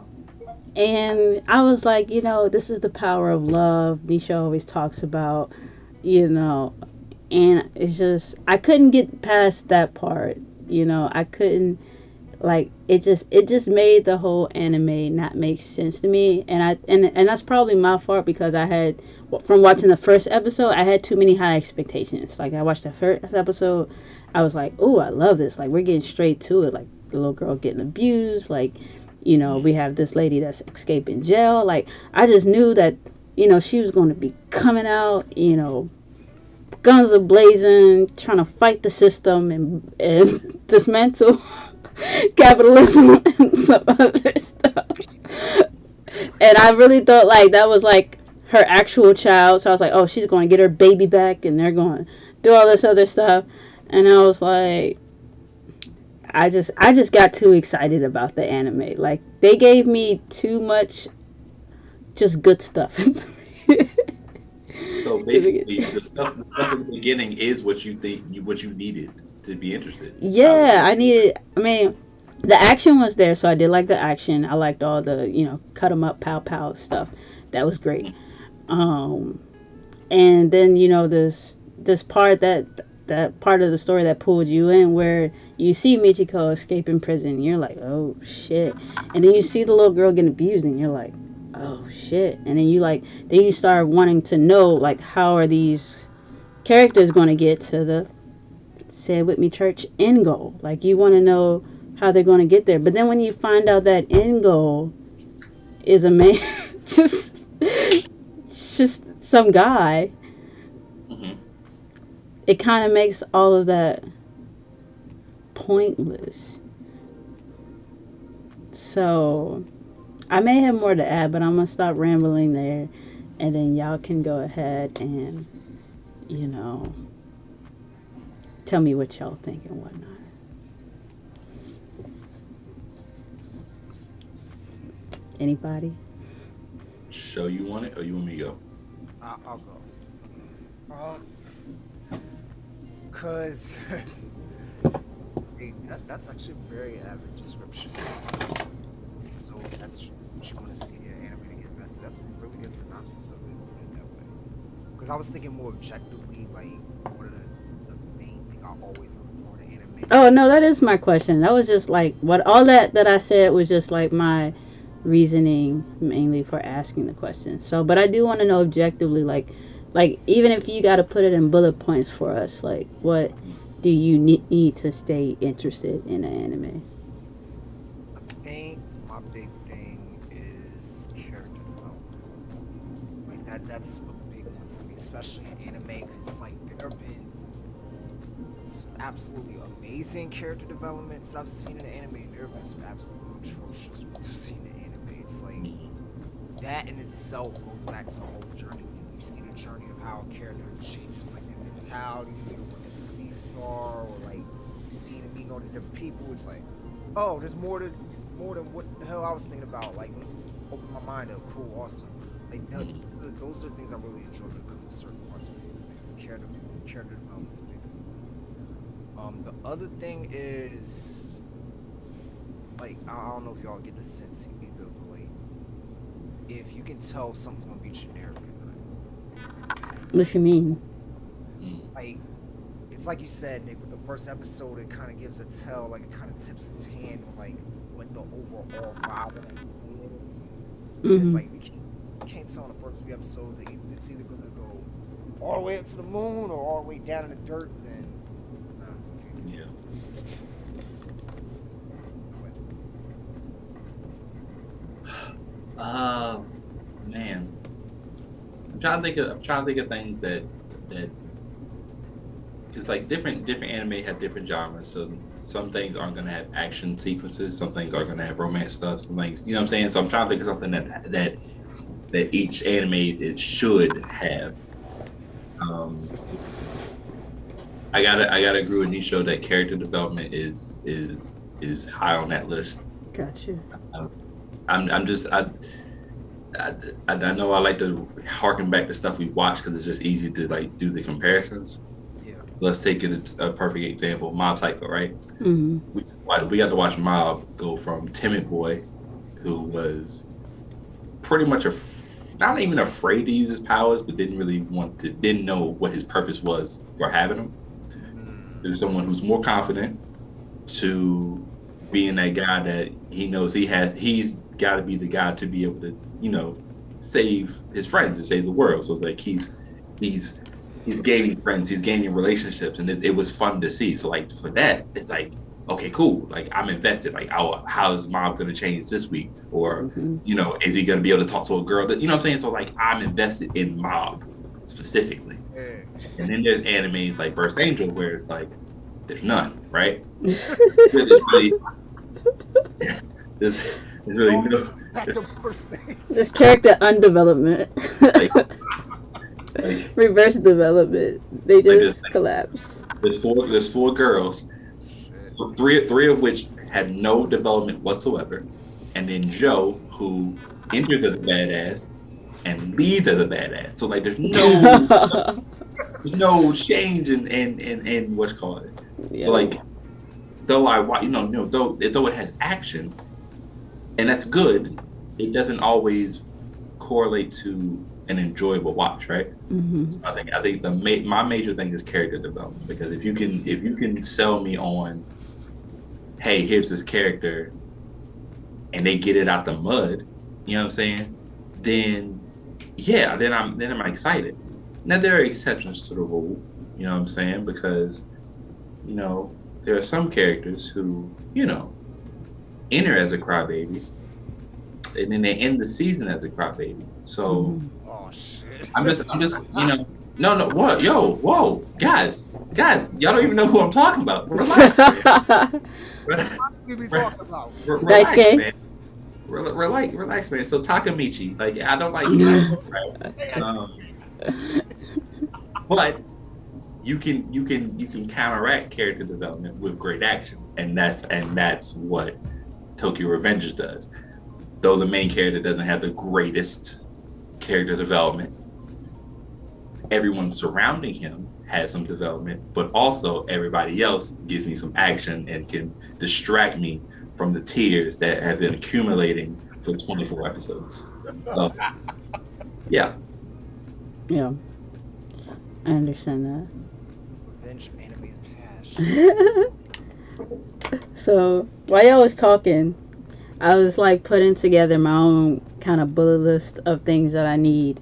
And I was like, this is the power of love. Nisha always talks about, you know, and it's just I couldn't get past that part. I couldn't it just made the whole anime not make sense to me, and that's probably my fault because I had from watching the first episode I had too many high expectations. Like I watched the first episode, I was like, oh, I love this. Like we're getting straight to it. Like the little girl getting abused. Like we have this lady that's escaping jail. Like I just knew that she was going to be coming out. Guns are blazing, trying to fight the system and dismantle capitalism and some other stuff. And I really thought like that was like her actual child. So I was like, oh, she's going to get her baby back and they're going to do all this other stuff. And I was like, I just got too excited about the anime. Like they gave me too much just good stuff. So basically, the stuff at the beginning is what you think what you needed to be interested. Yeah, I needed. I mean, the action was there, so I did like the action. I liked all the cut 'em up, pow pow stuff. That was great. Um, and then this part that part of the story that pulled you in, where you see Michiko escaping prison. You're like, oh shit, and then you see the little girl getting abused, and you're like, oh shit, and then you start wanting to know like how are these characters going to get to the say it with me church end goal. Like you want to know how they're going to get there, but then when you find out that end goal is a man just some guy, Mm-hmm. it kind of makes all of that pointless. So I may have more to add, but I'm gonna stop rambling there, and then y'all can go ahead and, you know, tell me what y'all think and whatnot. Anybody? So you want it, or you want me to go? I'll go. Cause that's actually a very avid description. So that's what you want to see in anime to get. That's a really good synopsis of it, put it that way. Because I was thinking more objectively, like what are the main thing I always look for in anime. Oh no, that is my question. That was just like what all that I said was just like my reasoning mainly for asking the question. So, but I do want to know objectively, like even if you got to put it in bullet points for us, like what do you need to stay interested in an anime? I think my big thing is character development. Like that's a big one for me, especially in anime, because like there have been some absolutely amazing character developments I've seen in anime, and there have been some absolutely atrocious ones I've seen in anime. It's like that in itself goes back to the whole journey. You see the journey of how a character changes, like their mentality, or what their beliefs are, or like you see them meeting all these different people. It's like, oh, there's more than what the hell I was thinking about. Like, open my mind up, cool, awesome. Like those are the things I really enjoy when it comes to certain parts of it. Character development is big for me. The other thing is, like, I don't know if y'all get the sense either, but like, if you can tell something's gonna be generic enough, What you mean? Mm. Like it's like you said, Nick, with the first episode, it kind of gives a tell, like it kind of tips its hand on like what the overall vibe of that movie is. And it's Mm-hmm. like you can't tell in the first few episodes that it's either gonna go all the way up to the moon or all the way down in the dirt. Then okay. Yeah. Uh, man, I'm trying to think of things that because like different anime have different genres. So some things aren't gonna have action sequences. Some things are gonna have romance stuff. Some things, you know what I'm saying. So I'm trying to think of something that each anime it should have. Um, I gotta agree with Nisho that character development is high on that list. Gotcha. Um, I'm just I, I know I like to harken back to stuff we watch because it's just easy to like do the comparisons. Yeah. Let's take it a perfect example, Mob Psycho, right? Mm-hmm. We got to watch Mob go from timid boy, who was pretty much not even afraid to use his powers, but didn't know what his purpose was for having them, to someone who's more confident, to being that guy that he knows he's got to be the guy to be able to, save his friends and save the world. So it's like he's gaining friends, he's gaining relationships, and it was fun to see. So like for that, it's like, okay, cool. Like I'm invested. Like, how's Mom gonna change this week? Or Mm-hmm. is he gonna be able to talk to a girl that, you know what I'm saying? So like I'm invested in Mob specifically. Yeah. And then there's animes like Burst Angel where it's like there's none, right? There's really no Back to first stage. Just character undevelopment. like, like Reverse development. They like just collapse. there's four girls, Shit. so three of which had no development whatsoever, and then Joe, who enters as a badass and leaves as a badass. So like there's no change in what's called it. Yeah. But like though I watch, though it has action, and that's good, it doesn't always correlate to an enjoyable watch, right? Mm-hmm. So I think my major thing is character development, because if you can sell me on, hey, here's this character, and they get it out the mud, you know what I'm saying? Then yeah, then I'm excited. Now there are exceptions to the rule, you know what I'm saying? Because there are some characters who enter as a crybaby, and then they end the season as a crybaby. So. Mm-hmm. Oh shit. I'm just, no, what, yo, whoa, guys, y'all don't even know who I'm talking about. Relax, man. What we be talking about? Relax, Daisuke? man. Relax, man. So Takamichi, like, I don't like him, right? But you can counteract character development with great action, and that's what Tokyo Revengers does. Though the main character doesn't have the greatest character development, everyone surrounding him has some development, but also everybody else gives me some action and can distract me from the tears that have been accumulating for 24 episodes. So, yeah. Yeah. I understand Revenge from anime's past. that. So while y'all was talking, I was like putting together my own kind of bullet list of things that I need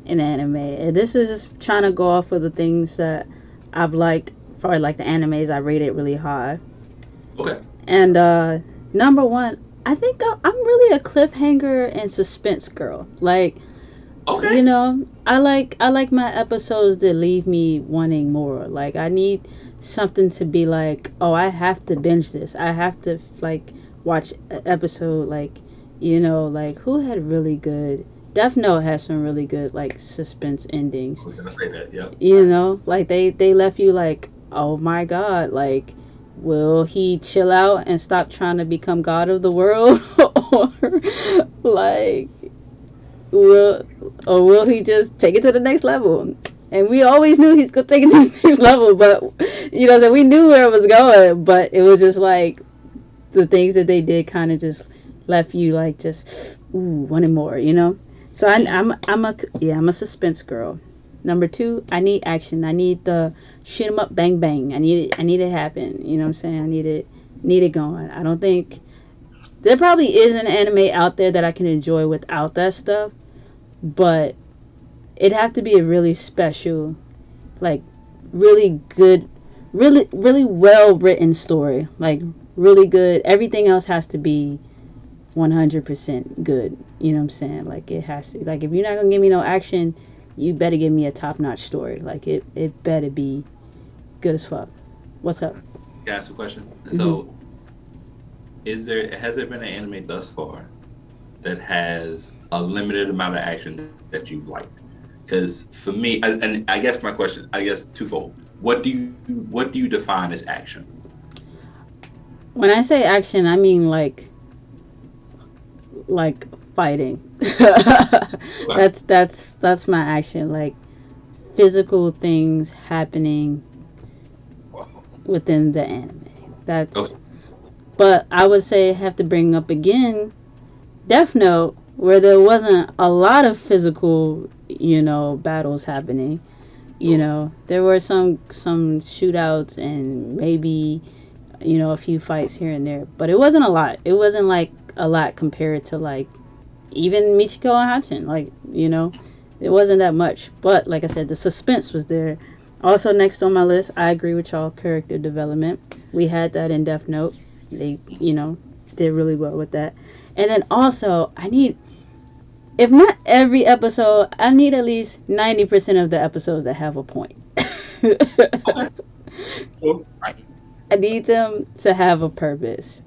in anime. And this is just trying to go off of the things that I've liked for like the animes I rated really high. Okay. And number one, I think I'm really a cliffhanger and suspense girl. Like, Okay. I like my episodes that leave me wanting more. Like I need something to be like, oh, I have to binge this. I have to like watch an episode, like, like who had really good Death Note has some really good like suspense endings. I was gonna say that. Yeah. Like they left you like, oh my god, like will he chill out and stop trying to become god of the world? Or like will he just take it to the next level? And we always knew he's gonna take it to the next level, but so we knew where it was going, but it was just like the things that they did kind of just left you like just wanting more. So I'm a suspense girl. Number two, I need action. I need the shoot 'em up, bang bang. I need it happen. You know what I'm saying? I need it going. I don't think there probably is an anime out there that I can enjoy without that stuff, but it'd have to be a really special, like really good, really well written story. Like really good. Everything else has to be 100% good. You know what I'm saying? Like it has to. Like if you're not gonna give me no action, you better give me a top notch story. Like it better be good as fuck. What's up? Can I ask a question? Mm-hmm. So, has there been an anime thus far that has a limited amount of action that you liked? Because for me, and I guess my question, I guess twofold. What do you define as action? When I say action, I mean like fighting. That's my action. Like physical things happening within the anime. That's. Okay. But I would say I have to bring up again Death Note, where there wasn't a lot of physical, battles happening. There were some shootouts and maybe, a few fights here and there, but it wasn't a lot. It wasn't like a lot compared to like even Michiko and Hatchin. Like, it wasn't that much. But like I said, the suspense was there. Also next on my list, I agree with y'all, character development. We had that in Death Note. They, did really well with that. And then also, I need, if not every episode, I need at least 90% of the episodes that have a point. I need them to have a purpose.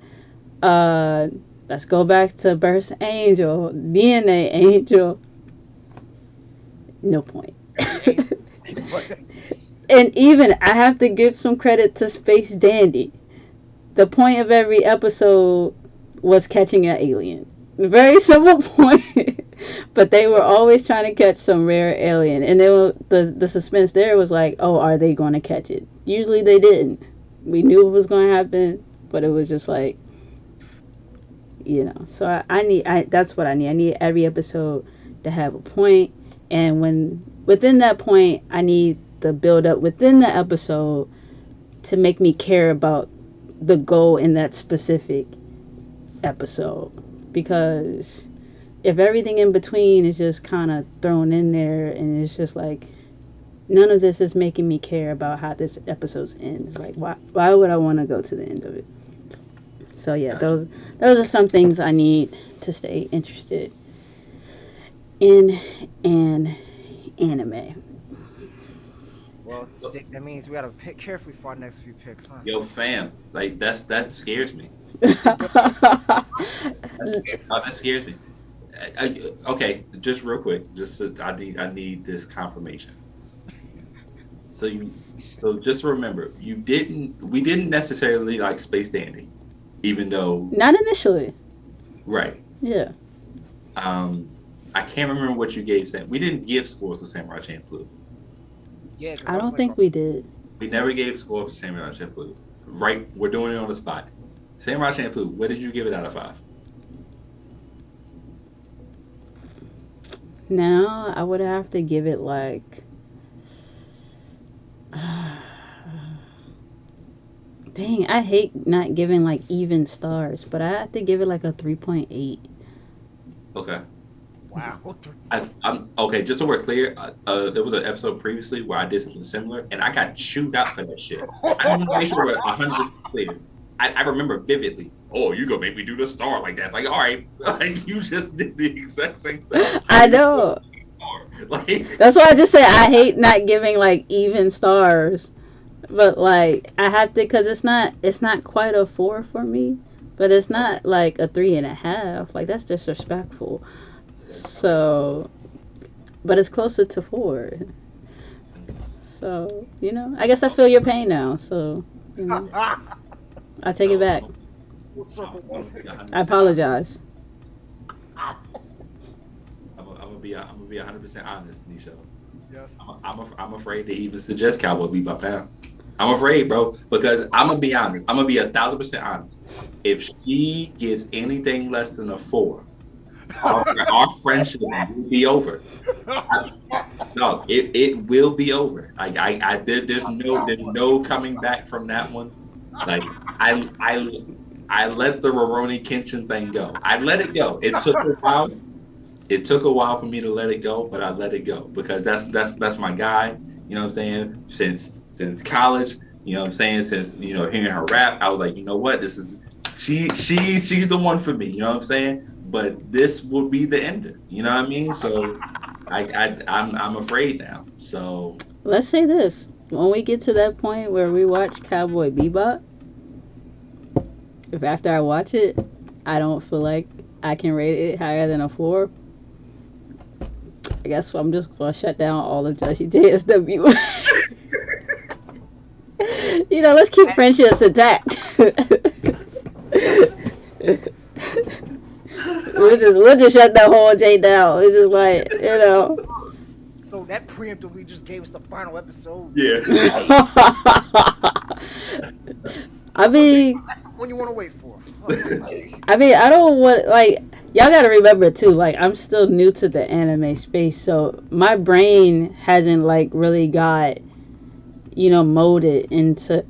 Let's go back to Burst Angel, DNA Angel. No point. And even I have to give some credit to Space Dandy. The point of every episode was catching an alien. Very simple point. But they were always trying to catch some rare alien. And the suspense there was like, oh, are they going to catch it? Usually they didn't. We knew it was going to happen, but it was just like, So that's what I need. I need every episode to have a point. And within that point, I need the build up within the episode to make me care about the goal in that specific episode. Because if everything in between is just kind of thrown in there and it's just like none of this is making me care about how this episode ends, like why would I want to go to the end of it? So yeah, those are some things I need to stay interested in an anime. Well, Stick, that means we gotta pick carefully for our next few picks, huh? Yo, fam, like that scares me. That scares me. Okay, just real quick, I need this confirmation. So just remember, we didn't necessarily like Space Dandy, even though not initially. Right. Yeah. I can't remember what you gave. We didn't give scores to Samurai Champloo. Yeah, I don't think we did. We never gave scores to Samurai Champloo. Right, we're doing it on the spot. Samurai Champloo, what did you give it out of 5? Now I would have to give it like dang, I hate not giving like even stars, but I have to give it like a 3.8. Okay. Wow. I'm okay. Just so we're clear, there was an episode previously where I did something similar, and I got chewed out for that shit. I need to make sure we're 100% clear. I remember vividly. Oh, you gonna make me do the star like that? Like, all right, like you just did the exact same thing. I know. Like, that's why I just say I hate not giving like even stars, but like I have to because it's not quite a 4 for me, but it's not like a 3.5. Like that's disrespectful. So, but it's closer to 4. So, I guess I feel your pain now. So, I take it back. I apologize. I'm gonna be 100% honest, Nisha. Yes. I'm afraid to even suggest Cowboy Bebop now. I'm afraid, bro, because I'm gonna be honest. I'm gonna be 1,000% honest. If she gives anything less than a 4. Our friendship will be over. No, it will be over. There's no coming back from that one. Like I I I let the Roroni Kenshin thing go. I let it go. It took a while. It took a while for me to let it go, but I let it go because that's my guy. You know what I'm saying? Since college, you know what I'm saying? Since hearing her rap, I was like, you know what? This is she's the one for me. You know what I'm saying? But this will be the ender. You know what I mean? So I'm afraid now. So Let's say this: when we get to that point where we watch Cowboy Bebop, if after I watch it, I don't feel like I can rate it higher than a 4, I guess I'm just gonna shut down all of Jesse JSW. Let's keep friendships intact. we'll just shut that whole J down. It's just like. So that preemptively just gave us the final episode. yeah. I mean, That's the one you want to wait for. I don't want y'all got to remember too. Like, I'm still new to the anime space, so my brain hasn't really got molded into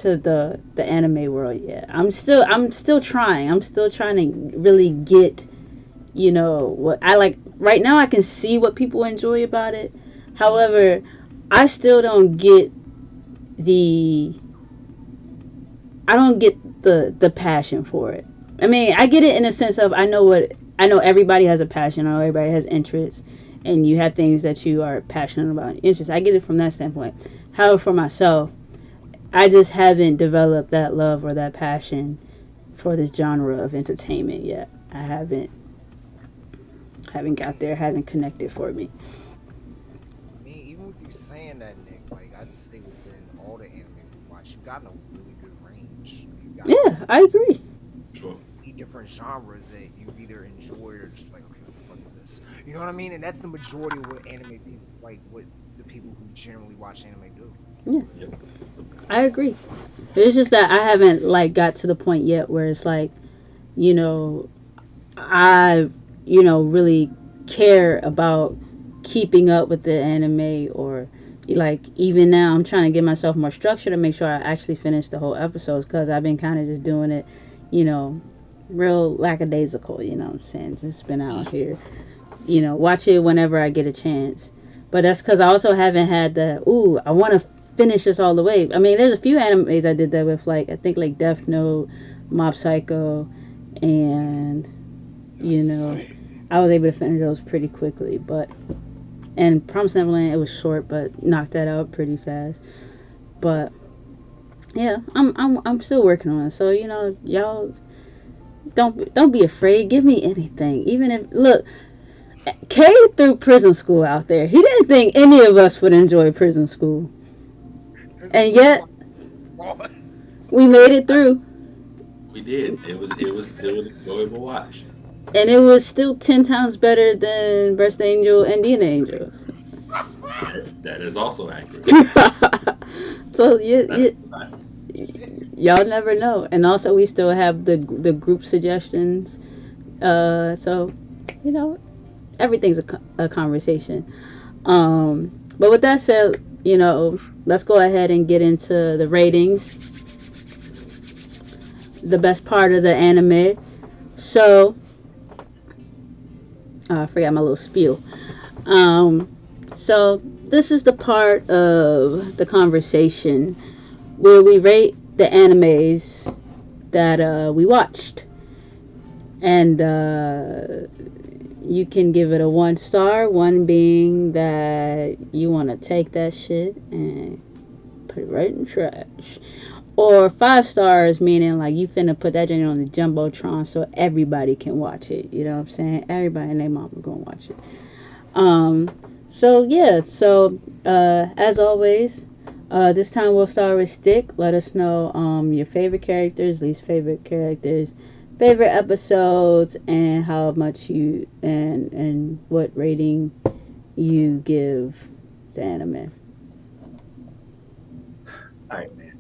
the anime world yet. I'm still trying. I'm still trying to really get what I like. Right now I can see what people enjoy about it. However, I still don't get the the passion for it. I mean, I get it in a sense of I know everybody has a passion, I know everybody has interests, and you have things that you are passionate about, interests. I get it from that standpoint. However, for myself, I just haven't developed that love or that passion for this genre of entertainment yet. I haven't got there, hasn't connected for me. I mean, even with you saying that, Nick, like I'd say within all the anime we watch, you got a really good range. You got Yeah, I agree. Sure. different genres that you've either enjoyed or just like, okay, what the fuck is this? You know what I mean? And that's the majority of what anime people like, what the people who generally watch anime do. Yeah, Yep. I agree. It's just that I haven't got to the point yet where it's I really care about keeping up with the anime, or even now I'm trying to give myself more structure to make sure I actually finish the whole episodes, because I've been kind of just doing it real lackadaisical. What I'm saying, just been out here watch it whenever I get a chance. But that's because I also haven't had I want to finish this all the way. I mean, there's a few animes I did that with, I think Death Note, Mob Psycho, and I was able to finish those pretty quickly. And Promised Neverland, it was short, but knocked that out pretty fast. But yeah, I'm still working on it. So y'all don't be afraid. Give me anything, even if look. Kay threw prison school out there. He didn't think any of us would enjoy prison school, and yet we made it through. We did. It was still an enjoyable watch. And it was still 10 times better than Burst Angel and Dina Angel. That is also accurate. So y'all never know. And also we still have the group suggestions. So everything's a conversation. But with that said, let's go ahead and get into the ratings. The best part of the anime. So I forgot my little spiel. So this is the part of the conversation where we rate the animes that we watched, and you can give it a 1 star, 1 being that you want to take that shit and put it right in the trash, or 5 stars meaning you finna put that joint on the jumbotron so everybody can watch it. You know what I'm saying? Everybody and their mama gonna watch it. So as always, this time we'll start with Stick. Let us know your favorite characters, least favorite characters, favorite episodes, and how much you and what rating you give the anime. All right, man.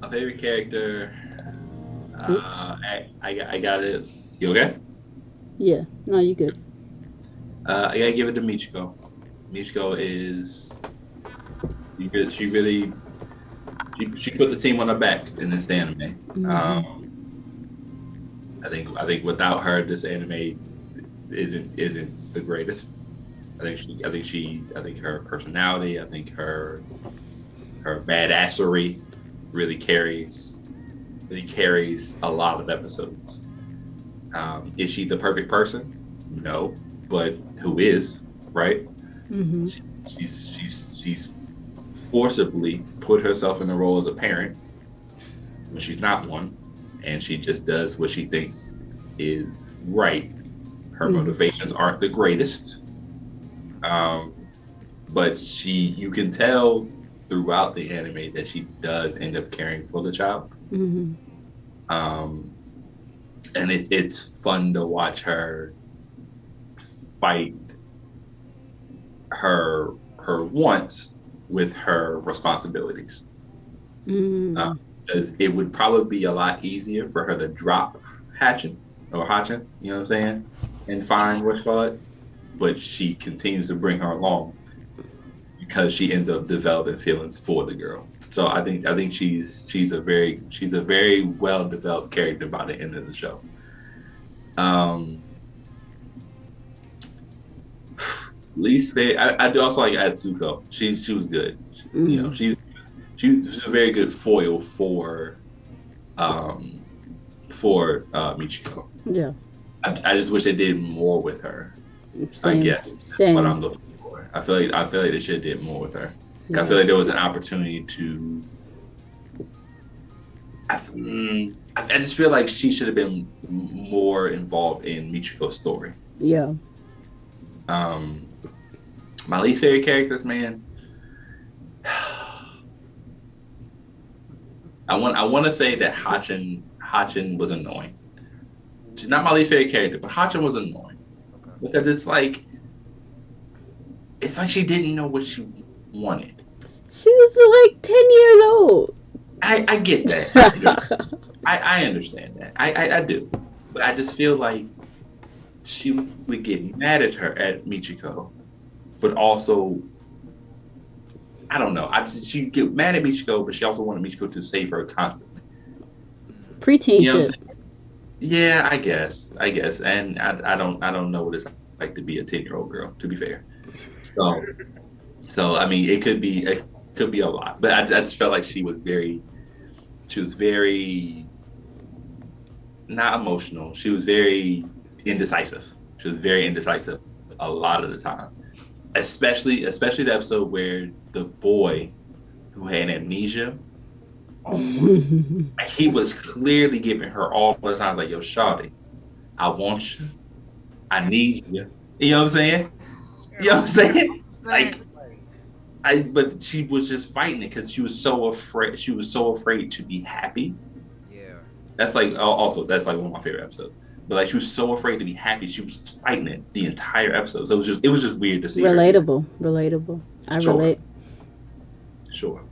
My favorite character. I got it. You okay? Yeah, no, you good. I gotta give it to Michiko. Michiko is she really she put the team on her back in this anime. I think without her, this anime isn't the greatest. I think her personality, I think her badassery really carries a lot of episodes. Is she the perfect person? No, but who is, right? Mm-hmm. She's forcibly put herself in the role as a parent when she's not one, and she just does what she thinks is right. Her motivations aren't the greatest, but you can tell throughout the anime that she does end up caring for the child. Mm-hmm. And it's fun to watch her fight her wants with her responsibilities. Because it would probably be a lot easier for her to drop Hatchin, you know what I'm saying, and find what's called, but she continues to bring her along because she ends up developing feelings for the girl. So I think she's a very well developed character by the end of the show. Least favorite, I do also like Atsuko. She was good. You know, she was a very good foil for Michiko. Yeah. I just wish they did more with her. Same. I guess Same. what I'm looking for. I feel like they should have did more with her. Yeah. I feel like there was an opportunity to. I just feel like she should have been more involved in Michiko's story. Yeah. My least favorite characters, man. I want to say that Hatchin was annoying. She's not my least favorite character, but Hatchin was annoying because it's like she didn't know what she wanted. She was like 10 years old. I get that. I understand that. I do, but I just feel like she would get mad at Michiko, but also I don't know. She'd get mad at Michiko, but she also wanted Michiko to save her constantly. Preteen You know what I'm shit. saying? Yeah, I guess, and I don't know what it's like to be a 10-year-old girl. To be fair, so I mean, it could be a lot, but I just felt like she was very not emotional. She was very indecisive. She was very indecisive a lot of the time, especially the episode where the boy who had amnesia. He was clearly giving her all the time, like, yo, shawty, I want you. I need you. You know what I'm saying? You know what I'm saying? But she was just fighting it because she was so afraid. She was so afraid to be happy. Yeah. That's like one of my favorite episodes. But like she was so afraid to be happy, she was fighting it the entire episode. So it was just weird to see. Relatable. I Sure. relate. Sure.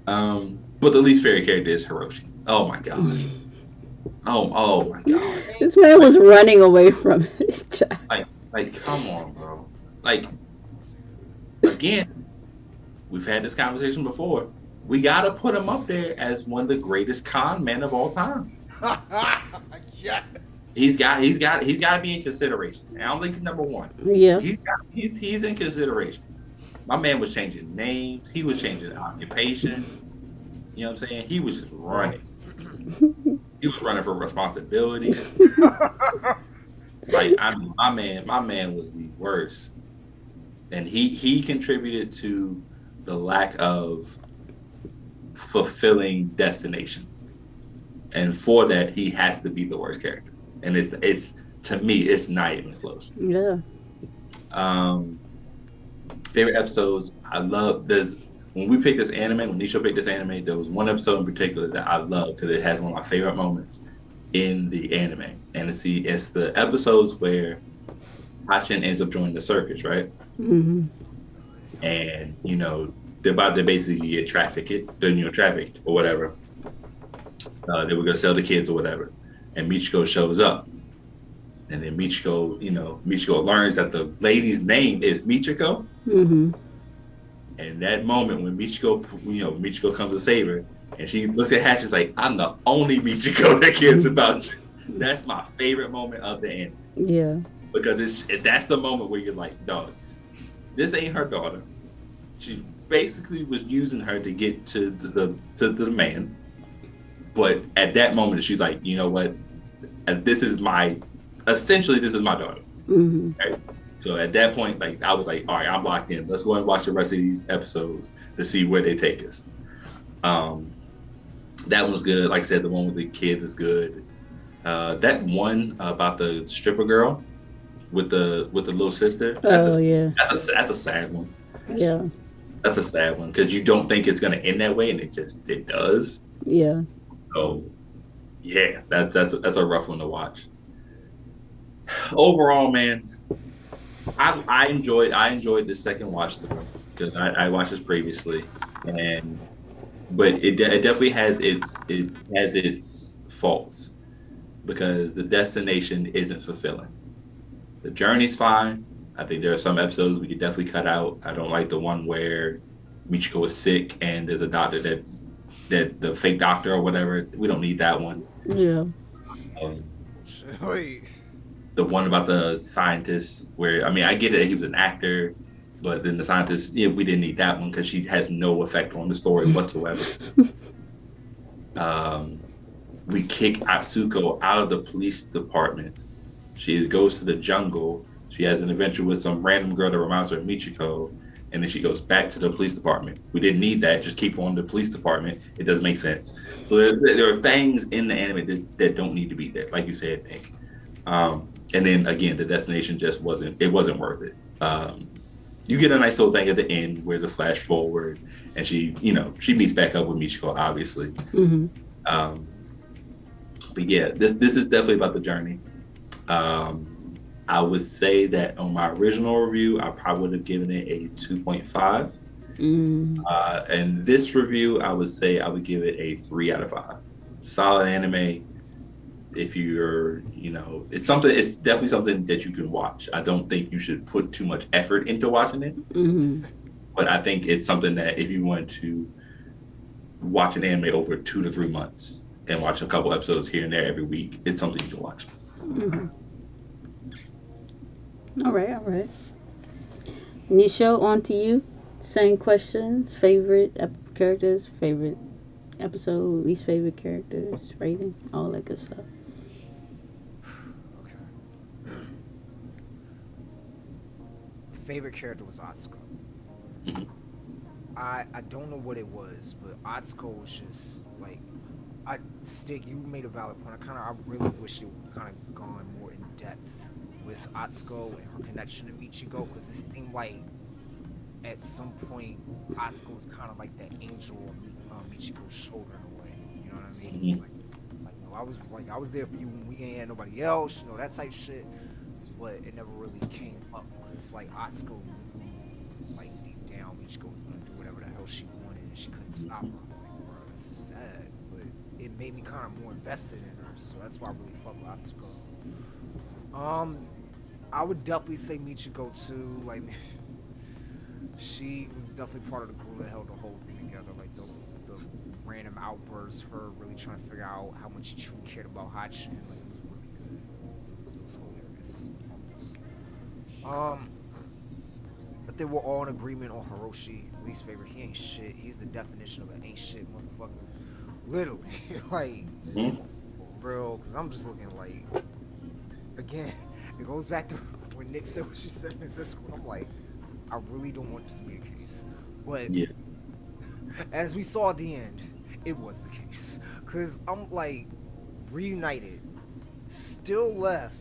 But the least favorite character is Hiroshi. Oh my gosh. Oh my god. This man was running away from his child. Like, come on, bro. Like, again, we've had this conversation before. We gotta put him up there as one of the greatest con men of all time. Yes. He's got to be in consideration. I don't think he's number one. Yeah. He's in consideration. My man was changing names. He was changing occupation. You know what I'm saying? He was just running. He was running for responsibility. Like, I mean, my man was the worst, and he contributed to the lack of fulfilling destination, and for that he has to be the worst character. And it's to me, it's not even close. Yeah. Favorite episodes, I love this. When we picked this anime, when Nisha picked this anime, there was one episode in particular that I love because it has one of my favorite moments in the anime, and it's the episodes where Hatchin ends up joining the circus, right? Mm-hmm. And they're about to basically get trafficked or whatever. They were gonna sell the kids or whatever, and Michiko shows up, And then Michiko, Michiko learns that the lady's name is Michiko. Mm-hmm. And that moment when Michiko comes to save her, and she looks at Hatch, she's like, "I'm the only Michiko that cares about you." That's my favorite moment of the end. Yeah. Because that's the moment where you're like, dog, this ain't her daughter. She basically was using her to get to the man. But at that moment, she's like, you know what? This is my daughter. Mm-hmm. Right? So at that point, like I was like, all right, I'm locked in. Let's go and watch the rest of these episodes to see where they take us. That was good. Like I said, the one with the kid is good. That one about the stripper girl with the little sister. Yeah. That's a sad one. Yeah. That's a sad one because you don't think it's gonna end that way, and it does. Yeah. So yeah, that's a rough one to watch. Overall, man, I enjoyed the second watch through because I watched this previously, but it definitely has its faults because the destination isn't fulfilling. The journey's fine. I think there are some episodes we could definitely cut out. I don't like the one where Michiko is sick and there's a doctor that the fake doctor or whatever. We don't need that one. Yeah. Wait. The one about the scientist where, I mean, I get it, he was an actor, but then the scientist, we didn't need that one because she has no effect on the story whatsoever. We kick Atsuko out of the police department. She goes to the jungle. She has an adventure with some random girl that reminds her of Michiko, and then she goes back to the police department. We didn't need that. Just keep her on the police department. It doesn't make sense. So there are things in the anime that don't need to be there, like you said, Nick. And then again, the destination just wasn't worth it. You get a nice little thing at the end where the flash forward and she meets back up with Michiko, obviously. Mm-hmm. But yeah, this is definitely about the journey. I would say that on my original review, I probably would have given it a 2.5. And this review, I would say I would give it a 3 out of 5. Solid anime. If you're, it's definitely something that you can watch. I don't think you should put too much effort into watching it. Mm-hmm. But I think it's something that if you want to watch an anime over 2 to 3 months and watch a couple episodes here and there every week, it's something you should watch. Mm-hmm. All right. Nisho, on to you. Same questions. Favorite characters, favorite episode, least favorite characters, rating, all that good stuff. Okay. Favorite character was Atsuko. Mm-hmm. I don't know what it was, but Atsuko was just like, you made a valid point. I really wish it would kind of gone more in depth with Atsuko and her connection to Michiko, because it seemed like at some point Atsuko was kind of like that angel on Michiko's shoulder in a way. You know what I mean? Mm-hmm. I was there for you when we ain't had nobody else, that type of shit. But it never really came up because it's like Atsuko, like deep down, Michiko was gonna do whatever the hell she wanted and she couldn't stop her. Like, bro, that's sad, but it made me kind of more invested in her, so that's why I really fuck with Atsuko. I would definitely say Michiko too. Like, she was definitely part of the glue that held the whole thing together. Like the random outbursts, her really trying to figure out how much she truly cared about Hatchin. Like, it was really good. So it was hilarious. But they were all in agreement on Hiroshi, least favorite. He ain't shit. He's the definition of an ain't shit motherfucker. Literally, like, for real. Because I'm just looking like, again, it goes back to when Nick said what she said in this one. I'm like, I really don't want this to be the case. But yeah, as we saw at the end, it was the case. Because I'm like, reunited, still left,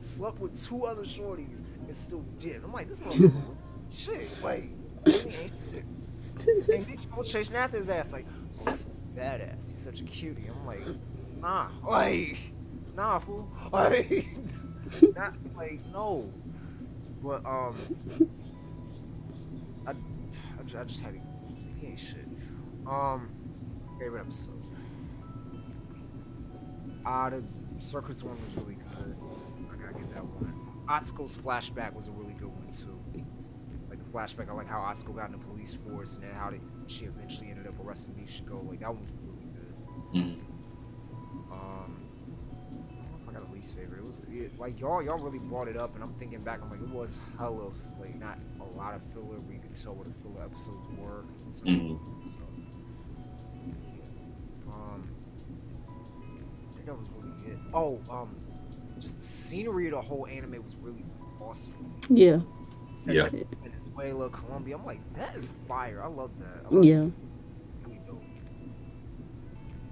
slept with 2 other shorties, and still did. I'm like, this motherfucker, shit, like, he ain't shit. And Nick was chasing after his ass, like, oh, he's badass. He's such a cutie. I'm like, nah, fool. Like, not like, no. But I just had to. He ain't shit. Favorite episode. The Circus one was really good. I gotta give Atsuko's flashback was a really good one too. Like the flashback, I like how Atsuko got in the police force and then she eventually ended up arresting Michiko. Like that one was really good. Mm. I don't know if I got a least favorite. Like y'all really brought it up, and I'm thinking back. I'm like, it was hell of like not a lot of filler. Where you could tell what the filler episodes were. So, so yeah. I think that was really it. Oh, just the scenery of the whole anime was really awesome. Yeah. Yeah. Like Venezuela, Colombia. I'm like, that is fire. I love that. I love Yeah. this. Really dope.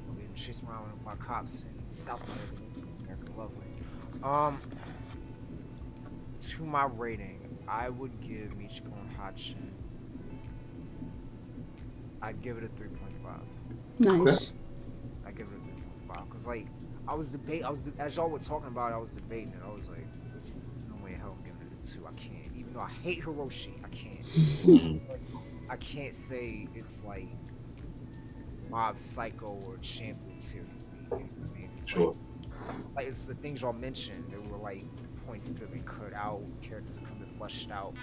I'm getting chased around by cops in South America. Lovely. To my rating, I would give Michiko and Hatchin. I'd give it a 3.5. Nice. I give it a 3.5 because like as y'all were talking about it, I was debating it. I was like, no way in hell I'm giving it a 2. I can't, even though I hate Hiroshi, I can't. I can't say it's like Mob Psycho or Champion tier for me. You know what I mean? It's Sure. like it's the things y'all mentioned. There were like points that could be cut out, characters that could be fleshed out.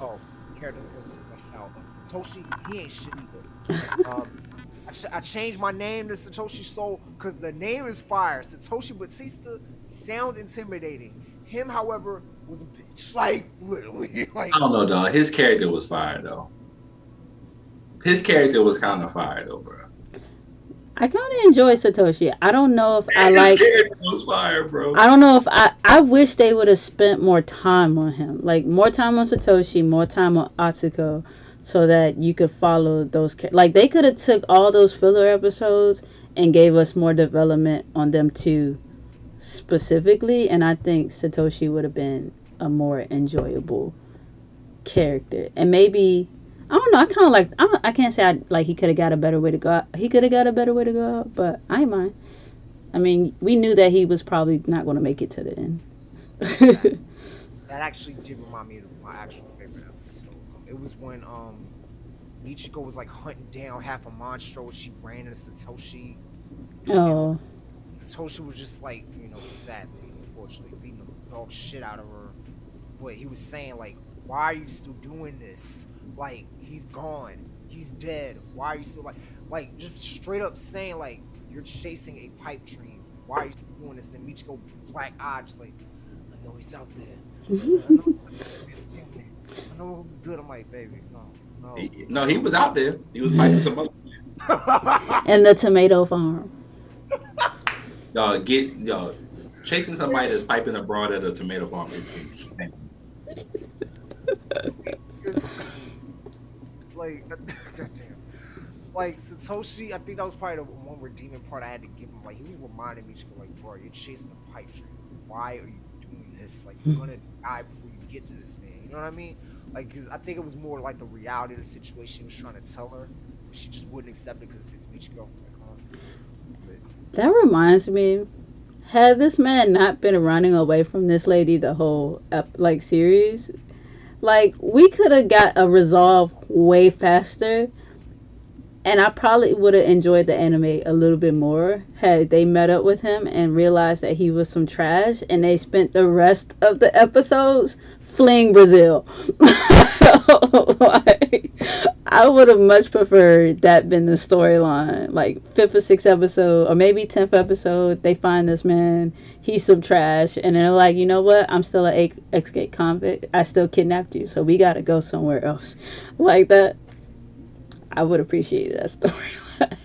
Oh, characters that could be fleshed out. Satoshi, he ain't shit either. I changed my name to Satoshi Soul because the name is fire. Satoshi Batista sounds intimidating. Him, however, was a bitch. Like, literally. Like, I don't know, dog. His character was fire, though. His character was kind of fire, though, bro. I kind of enjoy Satoshi. I don't know if I His like. character was fire, bro. I don't know if I wish they would have spent more time on him. Like, more time on Satoshi, more time on Atsuko, so that you could follow those. Like, they could have took all those filler episodes and gave us more development on them too, specifically. And I think Satoshi would have been a more enjoyable character. And maybe, I don't know. I kind of like. I can't say he could have got a better way to go. He could have got a better way to go out, but I ain't mind. I mean, we knew that he was probably not going to make it to the end. that actually did remind me of my actual favorite episode. It was when Michiko was like hunting down half a monstro. She ran into Satoshi. Oh. Satoshi was just like, sadly, unfortunately, beating the dog shit out of her. But he was saying like, why are you still doing this? Like, he's gone. He's dead. Why are you still like just straight up saying like, you're chasing a pipe dream. Why are you doing this? Then Michiko black eye, just like, I know he's out there. I know he's good. I'm like, baby, no. No, he was out there. He was piping somebody. And the tomato farm. Chasing somebody that's piping abroad at a tomato farm is insane. Like, goddamn. Like, Satoshi, I think that was probably the one redeeming part I had to give him. Like, he was reminding me, like, bro, you're chasing a pipe dream. Why are you doing this? Like, you're gonna die before you get to this, man. You know what I mean? Like, cause I think it was more like the reality of the situation he was trying to tell her. She just wouldn't accept it because it's Michiko. That reminds me, had this man not been running away from this lady the whole series, like, we could have got a resolve way faster, and I probably would have enjoyed the anime a little bit more had they met up with him and realized that he was some trash, and they spent the rest of the episodes fleeing Brazil. Like, I would have much preferred that been the storyline. Like, 5th or 6th episode, or maybe 10th episode, they find this man, he's some trash, and they're like, you know what, I'm still an escape convict, I still kidnapped you, so we gotta go somewhere else. Like that, I would appreciate that storyline.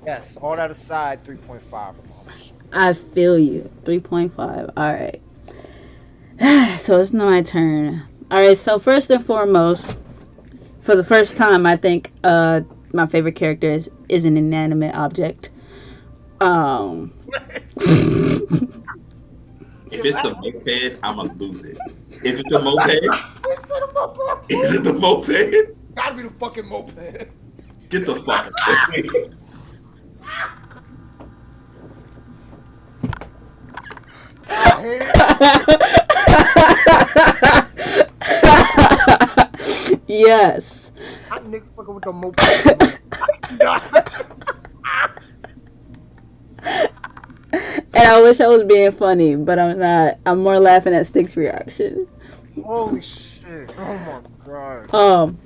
Yes, all that aside, 3.5 from Amish. I feel you. 3.5. Alright. So it's my turn. Alright, so first and foremost, for the first time, I think my favorite character is an inanimate object. If it's the moped, I'm gonna lose it. Is it the moped? Is it the moped? Gotta be the fucking moped. Get the fuck out of here. Yes. I'm nigga fucking with the moped. And I wish I was being funny, but I'm not. I'm more laughing at Stick's reaction. Holy shit! Oh my god!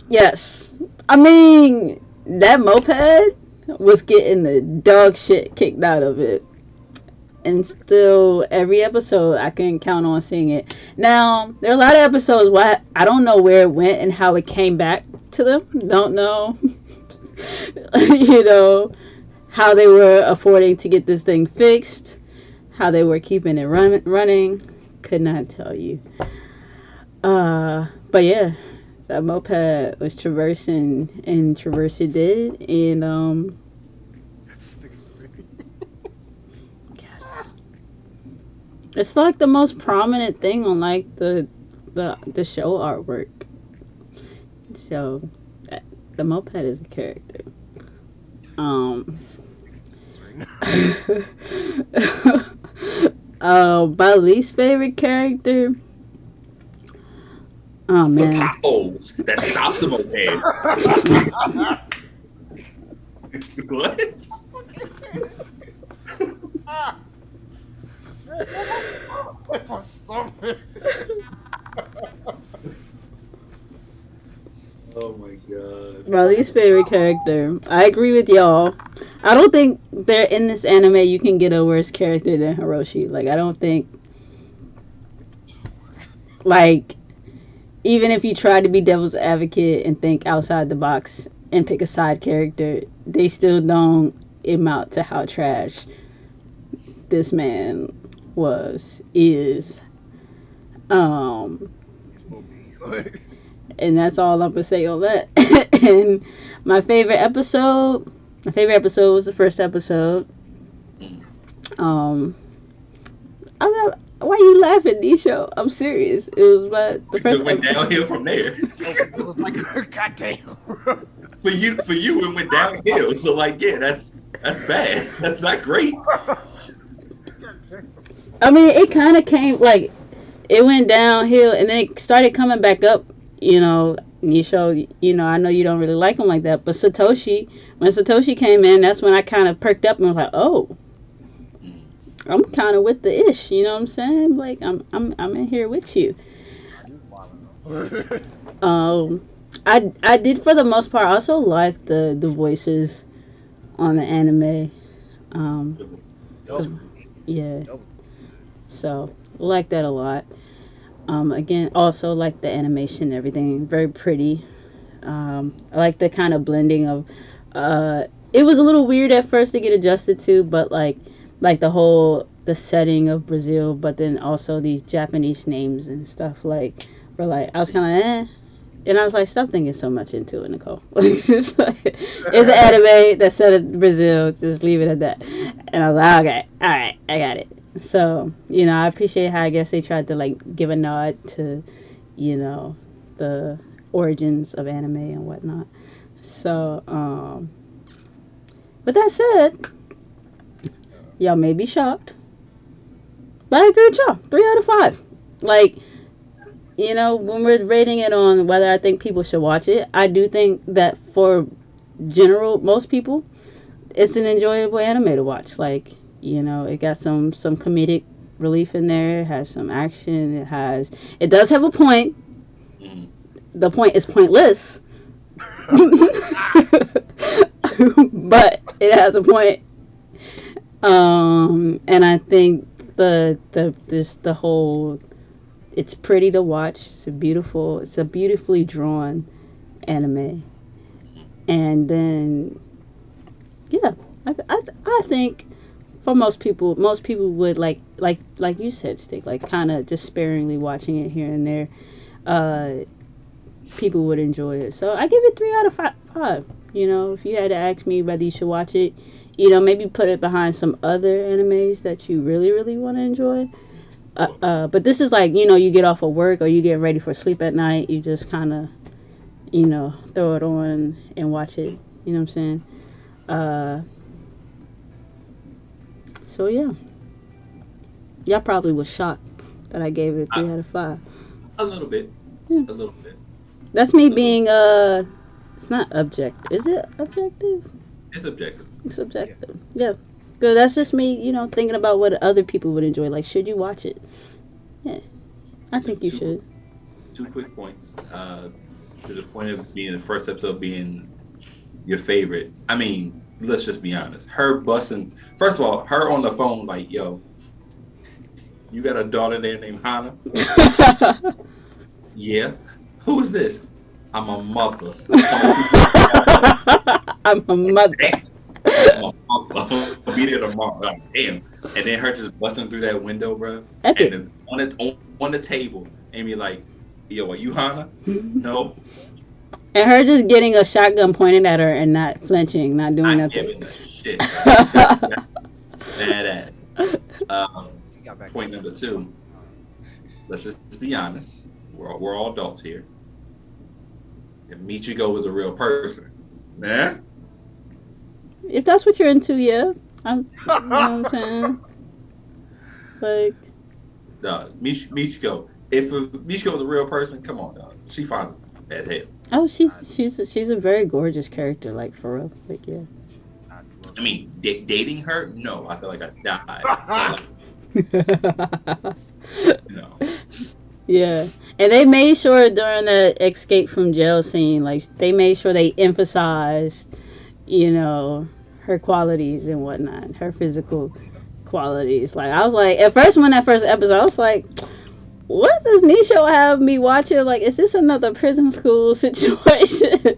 Yes. I mean, that moped was getting the dog shit kicked out of it. And still, every episode, I can count on seeing it. Now, there are a lot of episodes where I don't know where it went and how it came back to them. Don't know, you know, how they were affording to get this thing fixed, how they were keeping it running. Could not tell you. But yeah, that moped was traversing and traversing did, and yes, it's like the most prominent thing on like the show artwork. So the moped is a character. My least favorite character. Oh The man. potholes that stop the moped. What? Oh my god. My least favorite character. I agree with y'all. I don't think there in this anime you can get a worse character than Hiroshi. Like I don't think like even if you try to be devil's advocate and think outside the box and pick a side character, they still don't amount to how trash this man is. And that's all I'm gonna say on that. And my favorite episode was the first episode. I'm not. Why are you laughing, Nisho? I'm serious. It was the first. It went downhill from there. Goddamn. For you, it went downhill. So like, yeah, that's bad. That's not great. I mean, it kind of came like it went downhill and then it started coming back up. You know, Nisho. You know, I know you don't really like him like that, but when Satoshi came in, that's when I kind of perked up and was like, oh. I'm kind of with the ish, you know what I'm saying? Like I'm in here with you. I did for the most part also like the voices on the anime. Yeah. So like that a lot. Again, also like the animation and everything, very pretty. I like the kind of blending of. It was a little weird at first to get adjusted to, but like the setting of Brazil, but then also these Japanese names and stuff like were like I was kind of and I was like, stop thinking so much into it, Nicole. It's an anime that's set in Brazil, just leave it at that. And I was like, okay, all right, I got it. So you know, I appreciate how I guess they tried to like give a nod to you know the origins of anime and whatnot. So with that said, y'all may be shocked, but I agree with y'all. 3 out of 5. Like, you know, when we're rating it on whether I think people should watch it, I do think that for most people, it's an enjoyable anime to watch. Like, you know, it got some comedic relief in there. It has some action. It does have a point. The point is pointless, but it has a point. And I think the whole, it's pretty to watch. It's a beautifully drawn anime. And then, yeah, I think for most people would like you said, Stick, like kind of just sparingly watching it here and there. People would enjoy it. So I give it 3 out of 5. You know, if you had to ask me whether you should watch it, you know, maybe put it behind some other animes that you really, really want to enjoy. But this is like, you know, you get off of work or you get ready for sleep at night. You just kind of, you know, throw it on and watch it. You know what I'm saying? So, yeah. Y'all probably was shocked that I gave it 3 out of 5. A little bit. Yeah. A little bit. That's me being, it's not objective. Is it objective? It's objective. It's subjective. Yeah. Cause that's just me, thinking about what other people would enjoy. Like, should you watch it? Yeah, I Two, think you two, should. two quick points. To the point of being the first episode being your favorite. I mean, let's just be honest. Her busting. First of all, her on the phone like, "Yo, you got a daughter there named Hannah?" Yeah. Who is this? I'm a mother. I'm a mother. I'm a mother. I'll be there tomorrow. Like, damn. And then her just busting through that window, bro. Epic. And then on the table, Amy like, "Yo, are you Hannah?" No. And her just getting a shotgun pointed at her and not flinching, not doing Not nothing. giving a shit. Badass. He got back Point to number 2. Let's just be honest. We're all adults here. If Michiko was a real person, man. If that's what you're into, yeah. You know what I'm saying? Like, Michiko. If Michiko was a real person, come on, dog. She fine as hell. oh, she's a very gorgeous character, like, for real. Like, yeah. I mean, dating her? No, I feel like I died. No. Yeah. And they made sure during the escape from jail scene, like, they made sure they emphasized, her qualities and whatnot, her physical qualities. Like, I was like, at first, when that first episode, I was like, what does Nisho have me watching? Like, is this another prison school situation?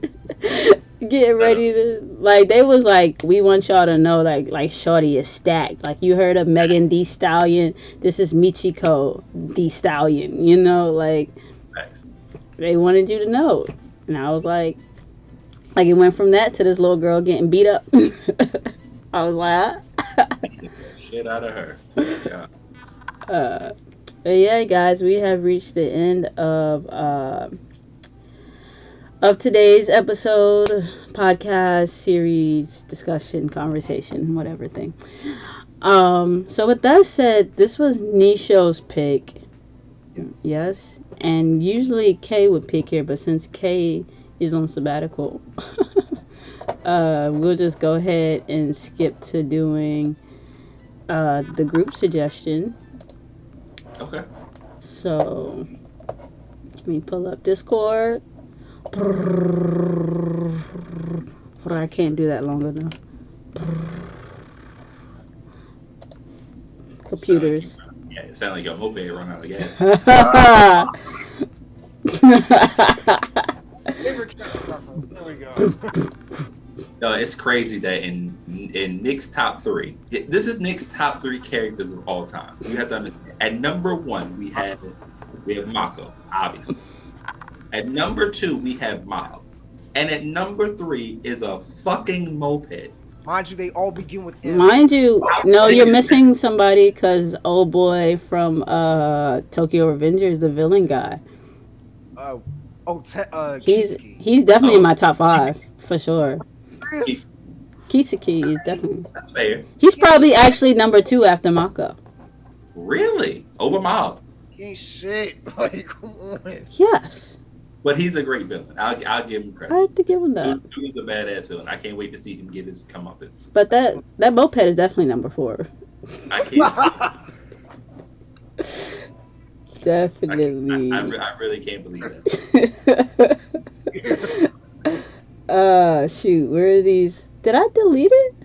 Getting ready to, like, they was like, we want y'all to know, like Shorty is stacked. Like, you heard of Megan Thee Stallion, this is Michiko Thee Stallion, like, Nice. they wanted you to know. And I was like it went from that to this little girl getting beat up. I was like, Shit out of her. Yeah. But yeah, guys, we have reached the end of today's episode, podcast, series, discussion, conversation, whatever thing. So with that said, this was Nisho's pick. Yes. And usually Kay would pick here, but since Kay is on sabbatical, we'll just go ahead and skip to doing the group suggestion. Okay. So let me pull up Discord. I can't do that long enough. Computers. Yeah, it sounded like your moped run out of gas. favorite character. There we go. No, it's crazy that in Nick's top 3, this is Nick's top 3 characters of all time. You have to understand. At number 1, we have Mako, obviously. At number 2, we have Mob. And at number 3 is a fucking moped. Mind you, they all begin with M. Mind you, no, you're missing somebody because old boy from Tokyo Revengers, the villain guy. Kisuke. He's definitely in my top 5 for sure. Chris. Kisuke is definitely. That's fair. He's probably actually number 2 after Mako. Really? Over Mob. He ain't shit. Like, come on. Yes, But he's a great villain. I'll give him I credit. have to give him that. Dude's a badass villain. I can't wait to see him get his comeuppance. But that moped is definitely number 4. I can't. Definitely. I really can't believe that. Shoot, where are these? Did I delete it?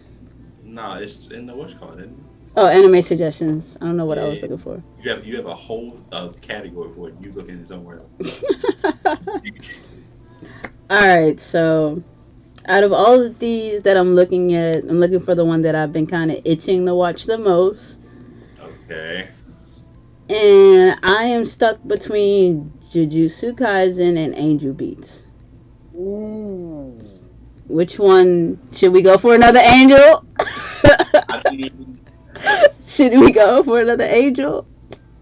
No, it's in the what's called, isn't it? Oh, anime suggestions. I don't know what I was looking for. You have a whole category for it. You looking at somewhere else. Alright, so out of all of these that I'm looking at, I'm looking for the one that I've been kind of itching to watch the most. Okay. And I am stuck between Jujutsu Kaisen and Angel Beats. Ooh. Which one? Should we go for another Angel? I mean, Should we go for another Angel?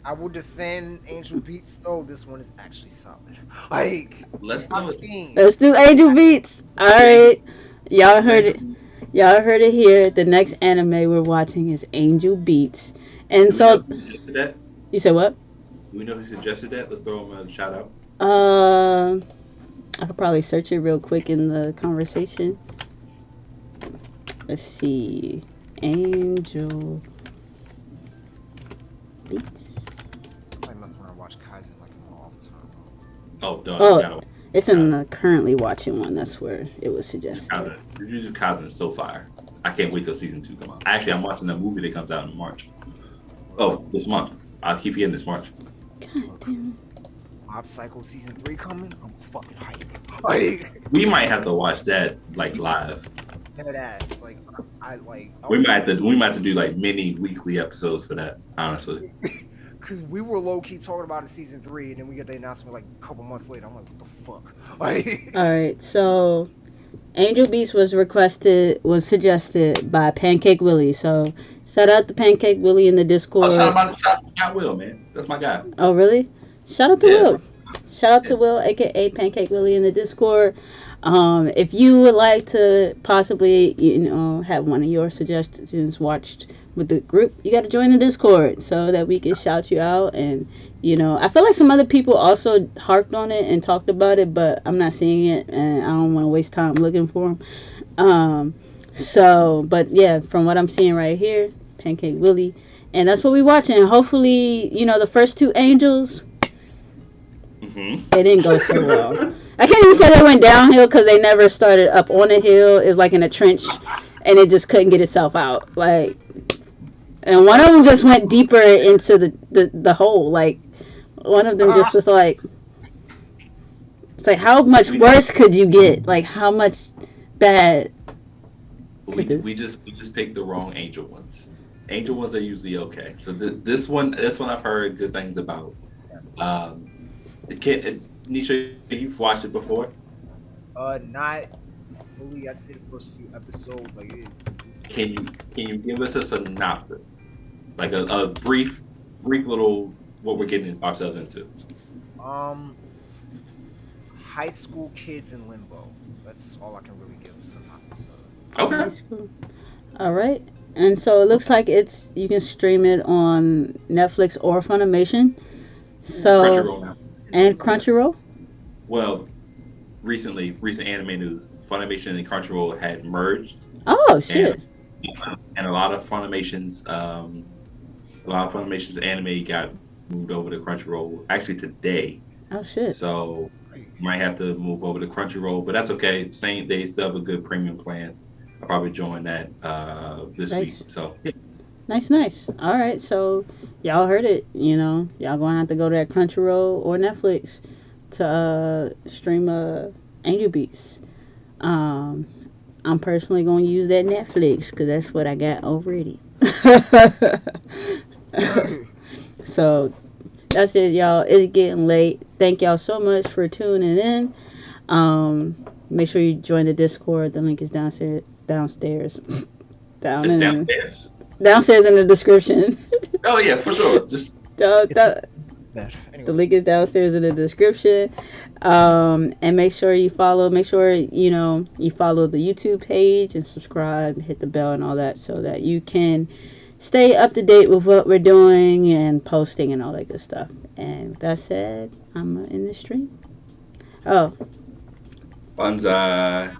I will defend Angel Beats though. This one is actually solid. Like, let's do it. Let's do Angel Beats. Alright. Y'all heard it. Y'all heard it here. The next anime we're watching is Angel Beats. And Do we know who suggested that? You said what? Do we know who suggested that? Let's throw him a shout out. I could probably search it real quick in the conversation. Let's see. Angel Beats. I must want to watch Kaizen like more all the time. Oh, duh, you Oh, gotta watch it's in Kazan. the currently watching one. That's where it was suggested. Jujutsu Kaisen is so fire. I can't wait till season 2 come out. Actually, I'm watching a movie that comes out in March. Oh, this month. I'll keep forgetting this March. God damn. Mob Psycho season 3 coming. I'm fucking hyped. Like We might have to watch that like live. dead ass. Like I like. I We was- might have to do like mini weekly episodes for that. Honestly, Cause we were low key talking about it season 3, and then we get the announcement like a couple months later. I'm like, what the fuck? Like, All right, so Angel Beats was suggested by Pancake Willie. So shout out to Pancake Willie in the oh, Discord. shout out Will, man. That's my guy. Oh, really? Shout out to Yeah. Will. Shout out to Will, aka Pancake Willie in the Discord. If you would like to possibly, have one of your suggestions watched with the group, you got to join the Discord so that we can shout you out. And I feel like some other people also harped on it and talked about it, but I'm not seeing it, and I don't want to waste time looking for them. But yeah, from what I'm seeing right here, Pancake Willie, and that's what we watching. Hopefully, the first two Angels, they didn't go so well. I can't even say they went downhill because they never started up on a hill. It was like in a trench, and it just couldn't get itself out. Like, and one of them just went deeper into the hole. Like, one of them just was like, it's like, how much worse could you get? Like, how much bad? We just picked the wrong angel ones. Angel ones are usually okay. So this one I've heard good things about. yes. Nisha, you've watched it before. Not fully. I'd say the first few episodes. Like, Can you give us a synopsis, like a brief little what we're getting ourselves into? High school kids in limbo. That's all I can really give a synopsis of. Okay. High school. All right. And so it looks like you can stream it on Netflix or Funimation. So Crunchyroll now. and Crunchyroll. Well, recent anime news, Funimation and Crunchyroll had merged, Oh shit. and a lot of Funimation's anime got moved over to Crunchyroll actually today. Oh shit. So you might have to move over to Crunchyroll, but that's okay. Same, they still have a good premium plan. I'll probably join that this Nice. week. So Nice. All right. So y'all heard it. Y'all gonna have to go to that Crunchyroll or Netflix to stream Angel Beats. I'm personally gonna use that Netflix because that's what I got already. So that's it, y'all. It's getting late. Thank y'all so much for tuning in. Make sure you join the Discord. The link is downstairs. just downstairs. Downstairs in the description. Oh yeah, for sure. Just The Anyway, link is downstairs in the description. And make sure you follow. Make sure you follow the YouTube page and subscribe, hit the bell and all that, so that you can stay up to date with what we're doing and posting and all that good stuff. And with that said, I'm in the stream. Oh, Banzai.